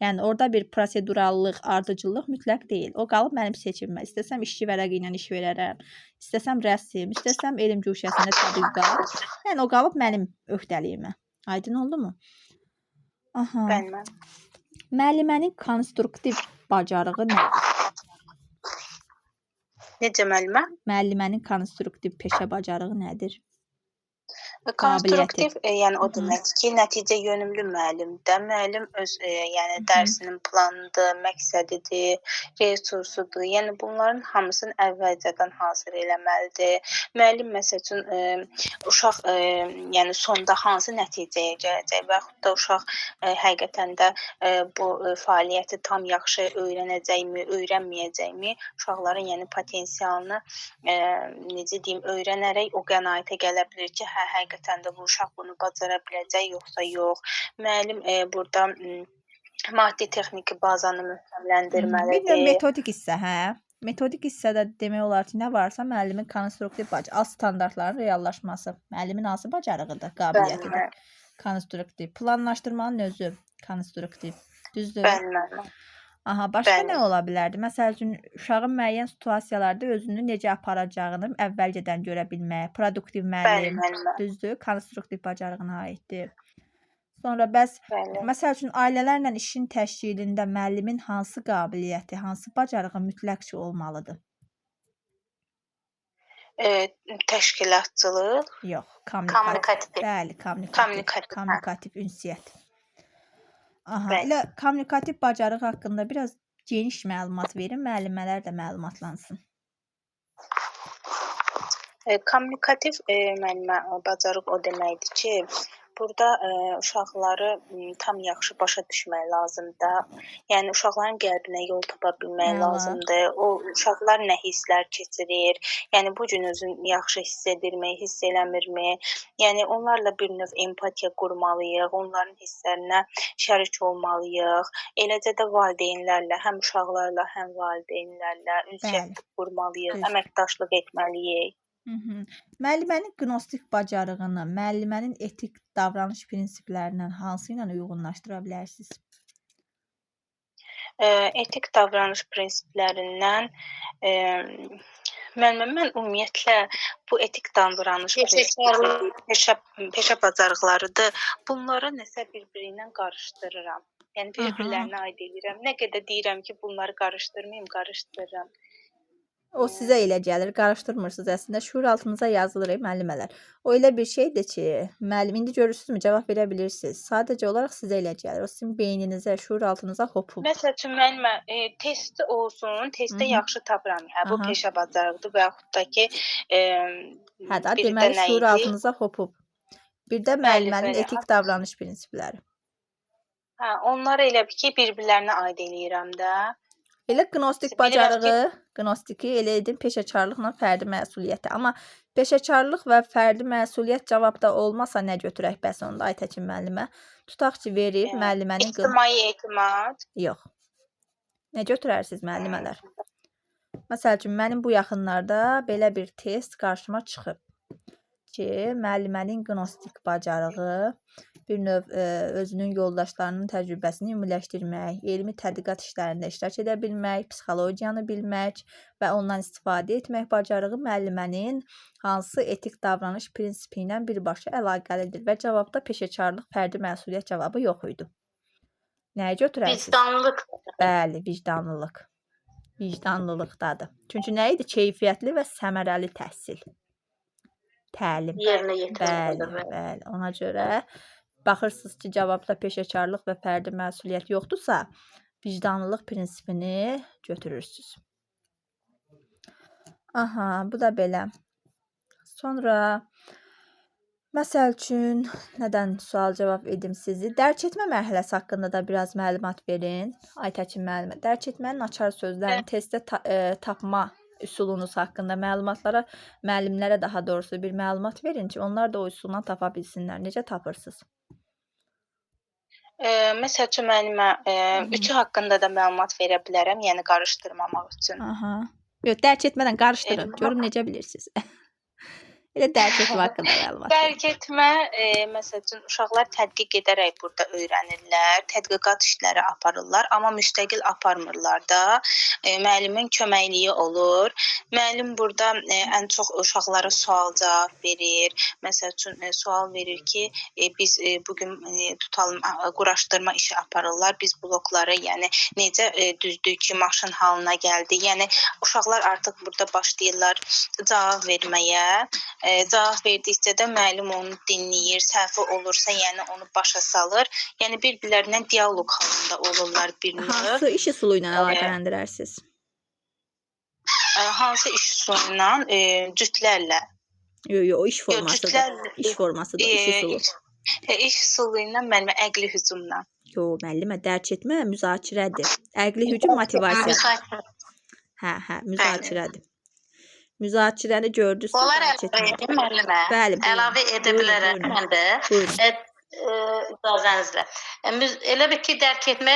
S2: Yəni orada bir prosedurallıq, ardıcıllıq mütləq deyil. O qalıb mənim seçimimə. İstəsəm işçi vərəqi ilə iş verərəm, istəsəm rəsm, istəsəm elm güşəsində tədqiqat. Yəni o qalıb mənim öhdəliyimə. Aydın oldu mu? Aha.
S1: Bəli.
S2: Müəllimənin konstruktiv bacarığı nədir?
S1: Necə müəllimə?
S2: Müəllimənin konstruktiv peşə bacarığı nədir?
S1: Konstruktiv, yəni o demək ki, nəticə yönümlü müəllimdir. Müəllim öz yəni dərsinin planıdır, məqsədidir, resursudur. Yəni bunların hamısını əvvəlcədən hazır eləməlidir. Müəllim məsəl üçün uşaq yəni sonda hansı nəticəyə gələcək və yaxud da uşaq həqiqətən də bu fəaliyyəti tam yaxşı öyrənəcəkmi, öyrənməyəcəkmi? Uşaqların yəni potensialını necə deyim, öyrənərək o qənaətə gələ bilir ki, həqiqətən də bu uşaq bunu bacara biləcək, yoxsa yox. Müəllim burada maddi texniki bazanı möhkəmləndirməlidir.
S2: Bir də metodik hissə, hə? Metodik hissədə demək olar ki, nə varsa müəllimin konstruktiv bacarığı, az standartların reallaşması. Müəllimin hansı bacarığıdır, qabiliyyətidir? Konstruktiv. Planlaşdırmanın özü konstruktiv. Düzdür?
S1: Bəli.
S2: Aha, başqa nə ola bilərdi? Məsəl üçün, uşağın müəyyən situasiyalarda özünü necə aparacağını əvvəlcədən görə bilmək, produktiv müəllim, düzdür, konstruktiv bacarığına aiddir. Sonra məsəl üçün, ailələrlə işin təşkilində müəllimin hansı qabiliyyəti, hansı bacarığı mütləq ki olmalıdır?
S1: Təşkilatçılıq?
S2: Yox,
S3: kommunikativ.
S2: Bəli, kommunikativ ünsiyyət. Aha, elə kommunikativ bacarıq haqqında biraz geniş məlumat verin, müəllimələr də məlumatlansın.
S1: Kommunikativ müəllimə bacarıq o deməkdir ki, burada uşaqları tam yaxşı başa düşmək lazımdır. Yəni uşaqların qəlbinə yol tapa bilmək lazımdır. O uşaqlar nə hisslər keçirir? Yəni bu gün özünü yaxşı hiss edirmi, hiss eləmirmi? Yəni onlarla bir növ empatiya qurmalıyıq, onların hisslərinə şərik olmalıyıq. Eləcə də valideynlərlə, həm uşaqlarla, həm valideynlərlə ünsiyyət qurmalıyıq, əməkdaşlıq etməliyik.
S2: Müəllimənin qnostik bacarığını müəllimənin etik davranış prinsiplərindən hansı ilə uyğunlaşdıra bilərsiniz?
S1: Etik davranış prinsiplərindən mən ümumiyyətlə bu etik davranış peşə bacarıqlarıdır. Bunları nəsə bir-biri ilə qarışdırıram. Yəni bir-birlərinə aid edirəm. Nə qədər deyirəm ki, bunları qarışdırmayım, qarışdırıram.
S2: O sizə elə gəlir, qarışdırmırsınız əslində. Şuur altınıza yazılır müəllimələr. O elə bir şeydir ki, müəllim indi görürsünüzmü, cavab verə bilirsiniz. Sadəcə olaraq sizə elə gəlir. O sizin beyninizə, şuur altınıza hopub.
S1: Məsəl üçün müəllimə, testi olsun, testdə yaxşı tapıram. Hə, bu peşə bacarıqdır və yaxud da ki,
S2: hə da deməli şuur altınıza hopub. Bir də müəllimənin etik davranış prinsipləri.
S1: Hə, onları elə ki, bir-birlərinə aid eləyirəm də.
S2: Elə qnostik bacarığı, qnostiki elə edin peşəkarlıqla fərdi məsuliyyəti. Amma peşəkarlıq və fərdi məsuliyyət cavabda olmasa nə götürək bəs onda Aytəkin müəllimə? Tutaq ki, verib müəllimənin...
S1: İctimai etimad.
S2: Yox. Nə götürərsiniz müəllimələr? Məsəl üçün, mənim bu yaxınlarda belə bir test qarşıma çıxıb ki, müəllimənin qnostik bacarığı bir növ özünün yoldaşlarının təcrübəsini ümumiləşdirmək, elmi tədqiqat işlərində iştirak edə bilmək, psixologiyanı bilmək və ondan istifadə etmək bacarığı müəllimənin hansı etik davranış prinsipi ilə birbaşa əlaqəlidir və cavabda peşəkarlıq, fərdi məsuliyyət cavabı yox idi. Nəyə götürərsiniz?
S3: Vicdanlıq.
S2: Bəli, vicdanlılıq. Vicdanlılıqdadır. Çünki nə idi? Keyfiyyətli və səmərəli təhsil. Təlim.
S3: Yerinə
S2: Bəli,
S3: yetirilməlidir.
S2: bəli. Ona görə baxırsınız ki, cavabda peşəkarlıq və fərdi məsuliyyət yoxdursa, vicdanlılıq prinsipini götürürsünüz. Aha, bu da belə. Sonra məsəl üçün, nədən sual cavab edim sizi? Dərk etmə mərhələsi haqqında da biraz məlumat verin. Aytəkin müəllimə. Dərk etmənin açar sözlərini testdə tapma üsulunuz haqqında müəllimlərə daha doğrusu bir məlumat verin ki, onlar da o üsuldan tapa bilsinlər. Necə tapırsınız?
S1: Məsəl üçün müəllimə, üçü haqqında da məlumat verə bilərəm, yəni qarışdırmamaq üçün.
S2: Aha. Yox, dərk etmədən qarışdırın. Görüm necə bilirsiniz. Elə dərk etmə haqqında məlumat.
S1: Dərk etmə, məsəl üçün uşaqlar tədqiq edərək burada öyrənirlər, tədqiqat işləri aparırlar, amma müstəqil aparmırlar da. Müəllimin köməkliyi olur. Müəllim burada ən çox uşaqlara sual-cavab verir. Məsəl üçün sual verir ki, biz bu gün tutalım quraşdırma işi aparırlar. Biz blokları, yəni necə düzdük ki, maşın halına gəldi. Yəni uşaqlar artıq burada başlayırlar cavab verməyə. Cavab verdikcə də müəllim onu dinləyir, səhvi olursa, yəni onu başa salır. Yəni bir-birlərindən dialoq halında olurlar bir növ.
S2: Hansı iş üsulu ilə əlaqələndirərsiniz?
S1: Hansı iş üsulu ilə? Cütlərlə.
S2: Yox, iş formasıdır. İş formasıdır, iş üsulu.
S1: İş üsulu ilə müəllimə əqli hücumla.
S2: Yox, müəllimə dərk etmə müzakirədir. Əqli hücum motivasiyadır. Hə, müzakirədir. Müzakirəni gördünüz.
S3: Onlar əlavə edim müəllimə.
S2: Bəli,
S3: əlavə edə bilərəm mən də. İcazənizlə. Elə bir ki, dərk etmə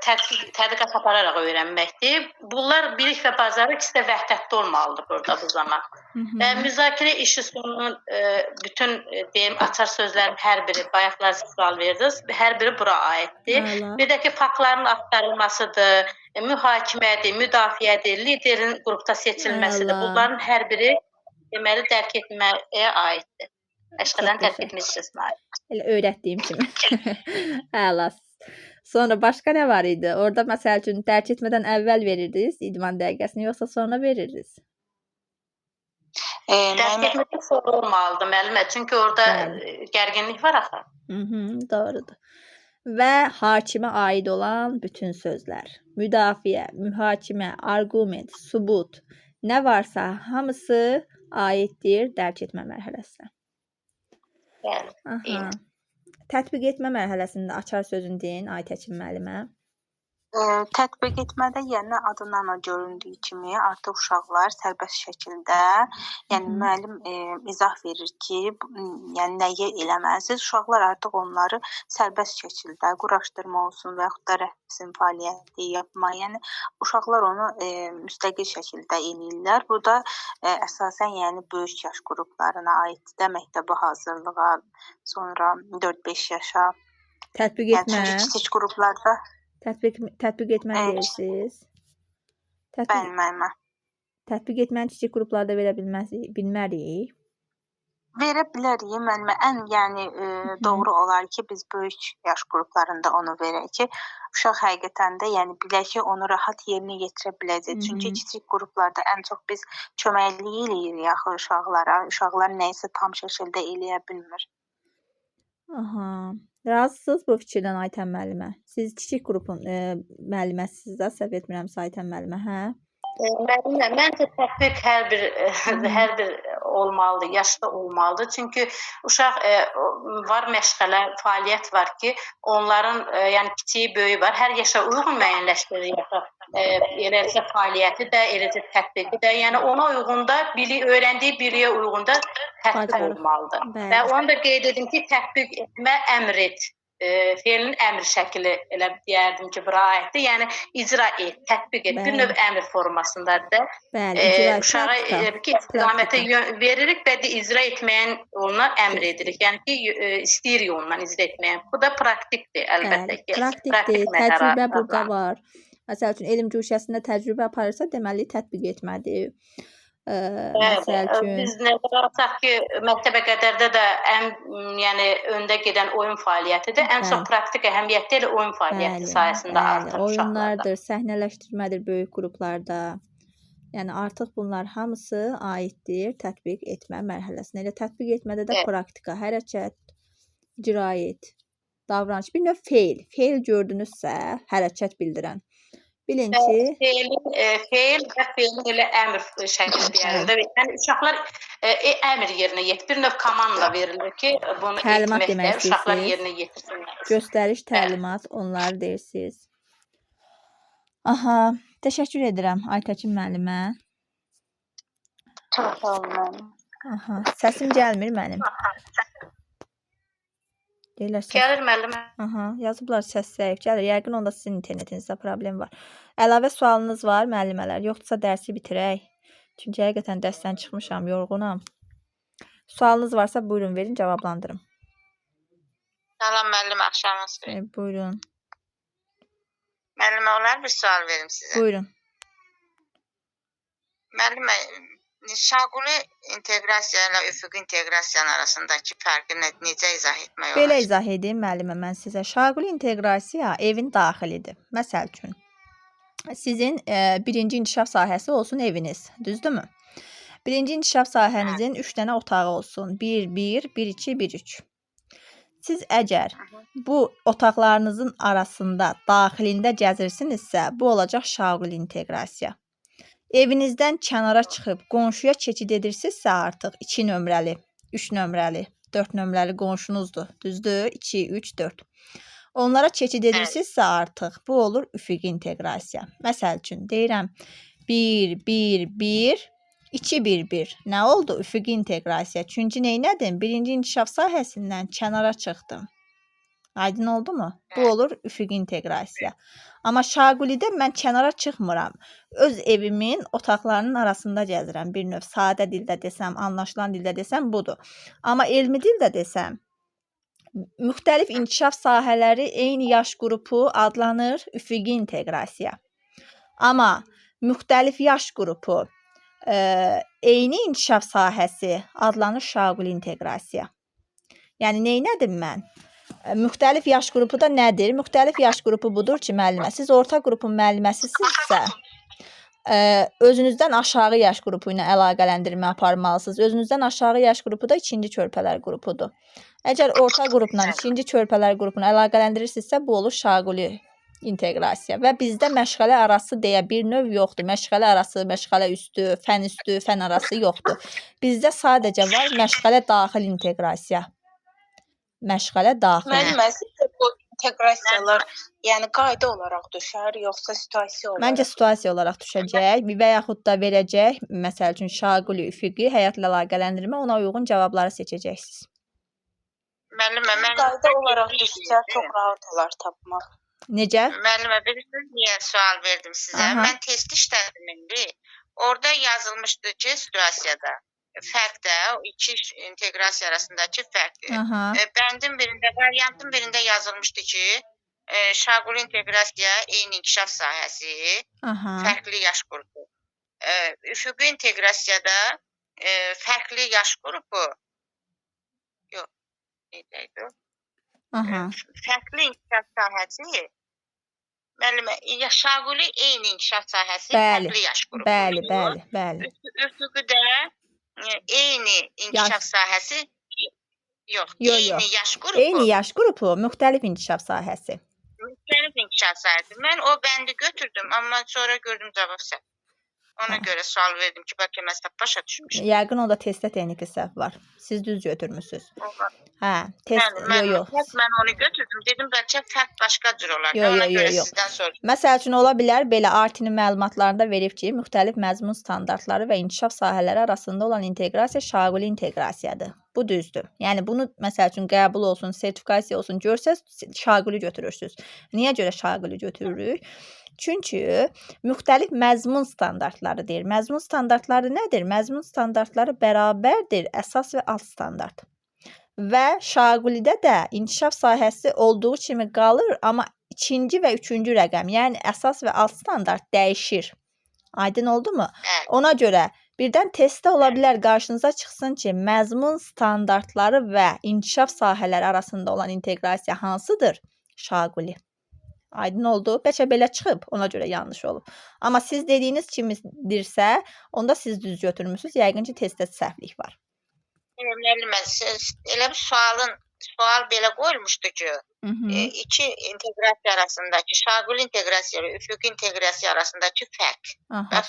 S3: tədqiqat apararaq öyrənməkdir. Bunlar bilik və bacarıq ikisi də vəhdətdə olmalıdır burada bu zaman. Və müzakirə işi sonunun bütün deyim açar sözlərin hər biri, bayaqlar sual verdiniz, hər biri bura aiddir. Bir də ki, faktların axtarılmasıdır, mühakimədir, müdafiədir, liderin qrupda seçilməsidir. Bunların hər biri deməli dərk etməyə aiddir. Əşqədən dərk etmişsiniz mənim.
S2: Elə öyrətdiyim kimi. Əla. Sonra başqa nə var idi? Orada məsəl üçün dərk etmədən əvvəl verirdiniz idman dəqiqəsini, yoxsa sonra verirdiniz?
S3: Dərk etmədən sonra olmalıdır müəllimə, çünki orada gərginlik var axı.
S2: Doğrudur. Və hakimə aid olan bütün sözlər. Müdafiə, mühakimə, arqument, sübut, nə varsa hamısı aiddir dərk etmə mərhələsinə.
S3: Aha.
S2: Tətbiq etmə mərhələsində açar sözünü deyin Aytəkin müəllimə.
S1: Tətbiq etmədə, yəni adından da göründüyü kimi artıq uşaqlar sərbəst şəkildə, yəni müəllim izah verir ki, yəni nəyi eləməlisiniz. Uşaqlar artıq onları sərbəst şəkildə quraşdırma olsun və yaxud da rəhbərin fəaliyyəti yapma, yəni uşaqlar onu müstəqil şəkildə eləyirlər. Burada əsasən yəni böyük yaş qruplarına aiddir də məktəbə hazırlığa, sonra 4-5 yaşa.
S2: Tətbiq etmə.
S1: Yəni kiçik qruplarda
S2: Tətbiq etməni deyirsiniz.
S1: Bəli, müəllimə.
S2: Tətbiq etməni kiçik qruplarda verə bilmərik.
S1: Verə bilərik, müəllimə. Ən yəni doğru olar ki, biz böyük yaş qruplarında onu verək ki, uşaq həqiqətən də yəni bilək ki, onu rahat yerinə yetirə biləcək. Çünki kiçik qruplarda ən çox biz köməklik eləyirik axı uşaqlara. Uşaqlar nəyisə tam şəkildə eləyə bilmir.
S2: Aha. Razısınız bu fikirdən Aytən müəllimə? Siz kiçik qrupun müəlliməsiniz də, səhv etmirəmsə Aytən müəllimə, hə?
S3: Müəllimə, məncə tətbiq hər bir olmalıdır, yaşda olmalıdır. Çünki uşaq var məşğələ, fəaliyyət var ki, onların yəni kiçiyi, böyüyü var. Hər yaşa uyğun müəyyənləşdirilir. Eləcə fəaliyyəti də, eləcə tətbiqi də. Yəni ona uyğun da, öyrəndiyi biliyə uyğun da tətbiq olmalıdır. Və onu da qeyd edim ki, tətbiq etmə əmr et. feilin əmr şəkli elə deyərdim ki, bura aiddir. Yəni icra et, tətbiq et. Bir
S2: Bəli.
S3: növ əmr formasındadır.
S2: Bəli, icra
S3: Uşağa
S2: praktika.
S3: ki, istiqaməti veririk və də icra etməyin yoluna əmr edirik. Yəni ki, istəyir yolundan icra etməyin. Bu da praktikdir əlbəttə
S2: Bəli,
S3: ki.
S2: praktikdir, təcrübə burada var. Məsəl üçün, elm cuşəsində təcrübə aparırsa, deməli, tətbiq etməlidir. Məsəl üçün,
S3: Biz nəzərə alsaq ki, məktəbə qədərdə də ən yəni öndə gedən oyun fəaliyyətidir. Ən çox praktik əhəmiyyətli elə oyun fəaliyyəti sayəsində artır uşaqlarda.
S2: oyunlardır, səhnələşdirmədir böyük qruplarda. Yəni artıq bunlar hamısı aiddir tətbiq etmə mərhələsinə. Elə tətbiq etmədə də praktika, hərəkət, icra et, davranış, bir növ feil. Feil gördünüzsə, hərəkət bildirən. Bilin ki,
S3: feil və feilin elə əmr şəklində. Yəni uşaqlar əmr yerinə yetir. Bir növ komanda verilir ki, bunu
S2: təlimat
S3: etməkdə
S2: demək
S3: uşaqlar
S2: istəyirsiniz.
S3: yerinə yetirsinlər.
S2: Göstəriş, təlimat, onlar deyirsiniz. Aha, təşəkkür edirəm Aytəkin müəllimə.
S1: Çox sağ olun.
S2: Aha, səsim gəlmir mənim. Deyirlər səs.
S3: Gəlir müəllimə.
S2: Aha, yazıblar səs zəif gəlir. Yəqin onda sizin internetinizdə problem var. Əlavə sualınız var müəllimələr? Yoxdursa dərsi bitirək. Çünki həqiqətən dərsdən çıxmışam, yorğunam. Sualınız varsa buyurun verin, cavablandırım.
S4: Salam müəllim, axşamınız xeyir.
S2: Buyurun.
S4: Müəllimə, olar bir sual verim sizə.
S2: Buyurun.
S4: Müəllimə, şaquli inteqrasiya ilə üfüqi inteqrasiyanın arasındakı fərqi necə izah etmək olar?
S2: Belə izah edeyim müəllimə mən sizə. Şaquli inteqrasiya evin daxilidir. Məsəl üçün, sizin birinci inkişaf sahəsi olsun eviniz, düzdürmü? Birinci inkişaf sahənizin 3 dənə otağı olsun. 1-1, 1-2, 1-3. Siz əgər bu otaqlarınızın arasında, daxilində gəzirsinizsə, bu olacaq şaquli inteqrasiya. Evinizdən kənara çıxıb qonşuya keçid edirsinizsə artıq 2 nömrəli, 3 nömrəli, 4 nömrəli qonşunuzdur, düzdür? 2, 3, 4. Onlara keçid edirsinizsə artıq bu olur üfüqi inteqrasiya. Məsəl üçün deyirəm 1, 1, 1, 2, 1, 1. Nə oldu? Üfüqi inteqrasiya. Çünki neynədim? Birinci inkişaf sahəsindən kənara çıxdım. Aydın oldu mu? Bu olur üfüqi inteqrasiya. Amma şaqulidə mən kənara çıxmıram. Öz evimin otaqlarının arasında gəzirəm. Bir növ sadə dildə desəm, anlaşılan dildə desəm budur. Amma elmi dildə desəm, müxtəlif inkişaf sahələri eyni yaş qrupu adlanır üfüqi inteqrasiya. Amma müxtəlif yaş qrupu eyni inkişaf sahəsi adlanır şaquli inteqrasiya. Yəni neynədim mən? Müxtəlif yaş qrupu da nədir? Müxtəlif yaş qrupu budur ki, müəllimə, siz orta qrupun müəlliməsinizsə, özünüzdən aşağı yaş qrupu ilə əlaqələndirmə aparmalısınız. Özünüzdən aşağı yaş qrupu da ikinci körpələr qrupudur. Əgər orta qrupla ikinci körpələr qrupunu əlaqələndirirsinizsə, bu olur şaquli inteqrasiya. Və bizdə məşğələ arası deyə bir növ yoxdur. Məşğələ arası, məşğələ üstü, fən arası yoxdur. Bizdə sadəcə var məşğələ daxil inteqrasiya. Məşğələ daxil.
S1: Müəllimə, sizcə bu inteqrasiyalar yəni qayda olaraq düşər, yoxsa situasiya olaraq?
S2: Məncə situasiya olaraq düşəcək və yaxud da verəcək, məsəl üçün şaquli, üfüqi, həyatla əlaqələndirmə, ona uyğun cavabları seçəcəksiniz.
S4: Müəllimə, mən
S1: qayda olaraq düşsə çox rahat olar tapmaq.
S2: Necə?
S4: Müəllimə, bilirsiniz niyə sual verdim sizə?
S2: Aha.
S4: Mən test işlədim indi. Orada yazılmışdı ki, situasiyada fərq də o iki inteqrasiya arasındakı fərq. Bəndin birində, variantın birində yazılmışdı ki, şaquli inteqrasiya eyni inkişaf sahəsi, fərqli yaş qrupu. Üfüqi inteqrasiyada fərqli yaş qrupu, yox, neydi o? Fərqli inkişaf sahəsi, müəllimə, şaquli eyni inkişaf sahəsi, fərqli yaş qrupu.
S2: Bəli.
S4: Üfüqi də eyni inkişaf sahəsi, yox, eyni yaş qrupu.
S2: Eyni yaş qrupu, müxtəlif inkişaf sahəsi.
S4: Müxtəlif inkişaf sahəsi. Mən o bəndi götürdüm, amma sonra gördüm cavab səhv. Ona görə sual verdim ki, bəlkə mən səhv başa düşmüşəm.
S2: Yəqin onda testdə texniki səhv var. Siz düz götürmüsünüz.
S4: Hə,
S2: test, yox.
S4: Mən onu götürdüm, dedim bəlkə fərq başqa cür olar. Ona görə sizdən soruşdum.
S2: Məsəl üçün ola bilər, belə ARTİ-nin məlumatlarında verib ki, müxtəlif məzmun standartları və inkişaf sahələri arasında olan inteqrasiya şaquli inteqrasiyadır. Bu düzdür. Yəni bunu məsəl üçün qəbul olsun, sertifikasiya olsun görsəz şaquli götürürsüz. Niyə görə şaquli götürürük? Çünki müxtəlif məzmun standartları deyir. Məzmun standartları nədir? Məzmun standartları bərabərdir əsas və alt standart. Və şaqulidə də inkişaf sahəsi olduğu kimi qalır, amma ikinci və üçüncü rəqəm, yəni əsas və alt standart dəyişir. Aydın oldu mu? Ona görə birdən testdə ola bilər qarşınıza çıxsın ki, məzmun standartları və inkişaf sahələri arasında olan inteqrasiya hansıdır? Şaquli. Aydın oldu. Bəlkə belə çıxıb, ona görə yanlış olub. Amma siz dediyiniz kimidirsə, onda siz düz götürmüsünüz. Yəqin ki, testdə səhvlik var.
S4: Elə bir sual belə qoyulmuşdu ki, iki inteqrasiya arasındakı, şaquli inteqrasiya və üfüqi inteqrasiya arasındakı fərq.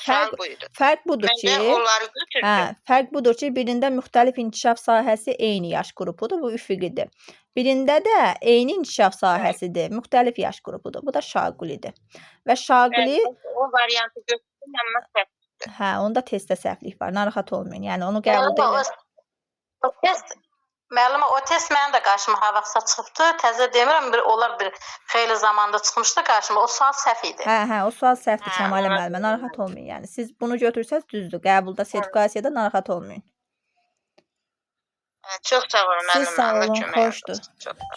S4: Sual buydu.
S2: Fərq budur ki,
S4: Mən də onları götürdüm.
S2: Fərq budur ki, birində müxtəlif inkişaf sahəsi eyni yaş qrupudur, bu üfüqidir. Birində də eyni inkişaf sahəsidir, müxtəlif yaş qrupudur, bu da şaqulidir. Və şaquli...
S4: O variantı götürdüm, amma səhvdir.
S2: Onda testdə səhvlik var, narahat olmayın. Yəni onu qəbul edin.
S3: Müəllimə, o test mənim də qarşıma ha vaxtsa çıxıbdı. Təzə demirəm, onlar bir xeyli zamanda çıxmışdı qarşıma. O sual səhv idi.
S2: O sual səhvdir Kəmalə müəllimə. Narahat olmayın. Yəni siz bunu götürsəz düzdür. Qəbulda, sertifikasiyada narahat olmayın.
S4: Çox sağ olun müəllimə.
S2: Siz sağ olun, xoşdur.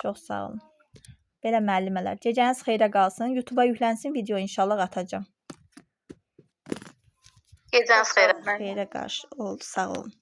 S2: Çox sağ olun. Belə müəllimələr. Gecəniz xeyrə qalsın. YouTube-a yüklənsin video inşallah atacağam.
S3: Gecəniz xeyrə.
S2: Xeyrə qarşı oldu. Sağ olun.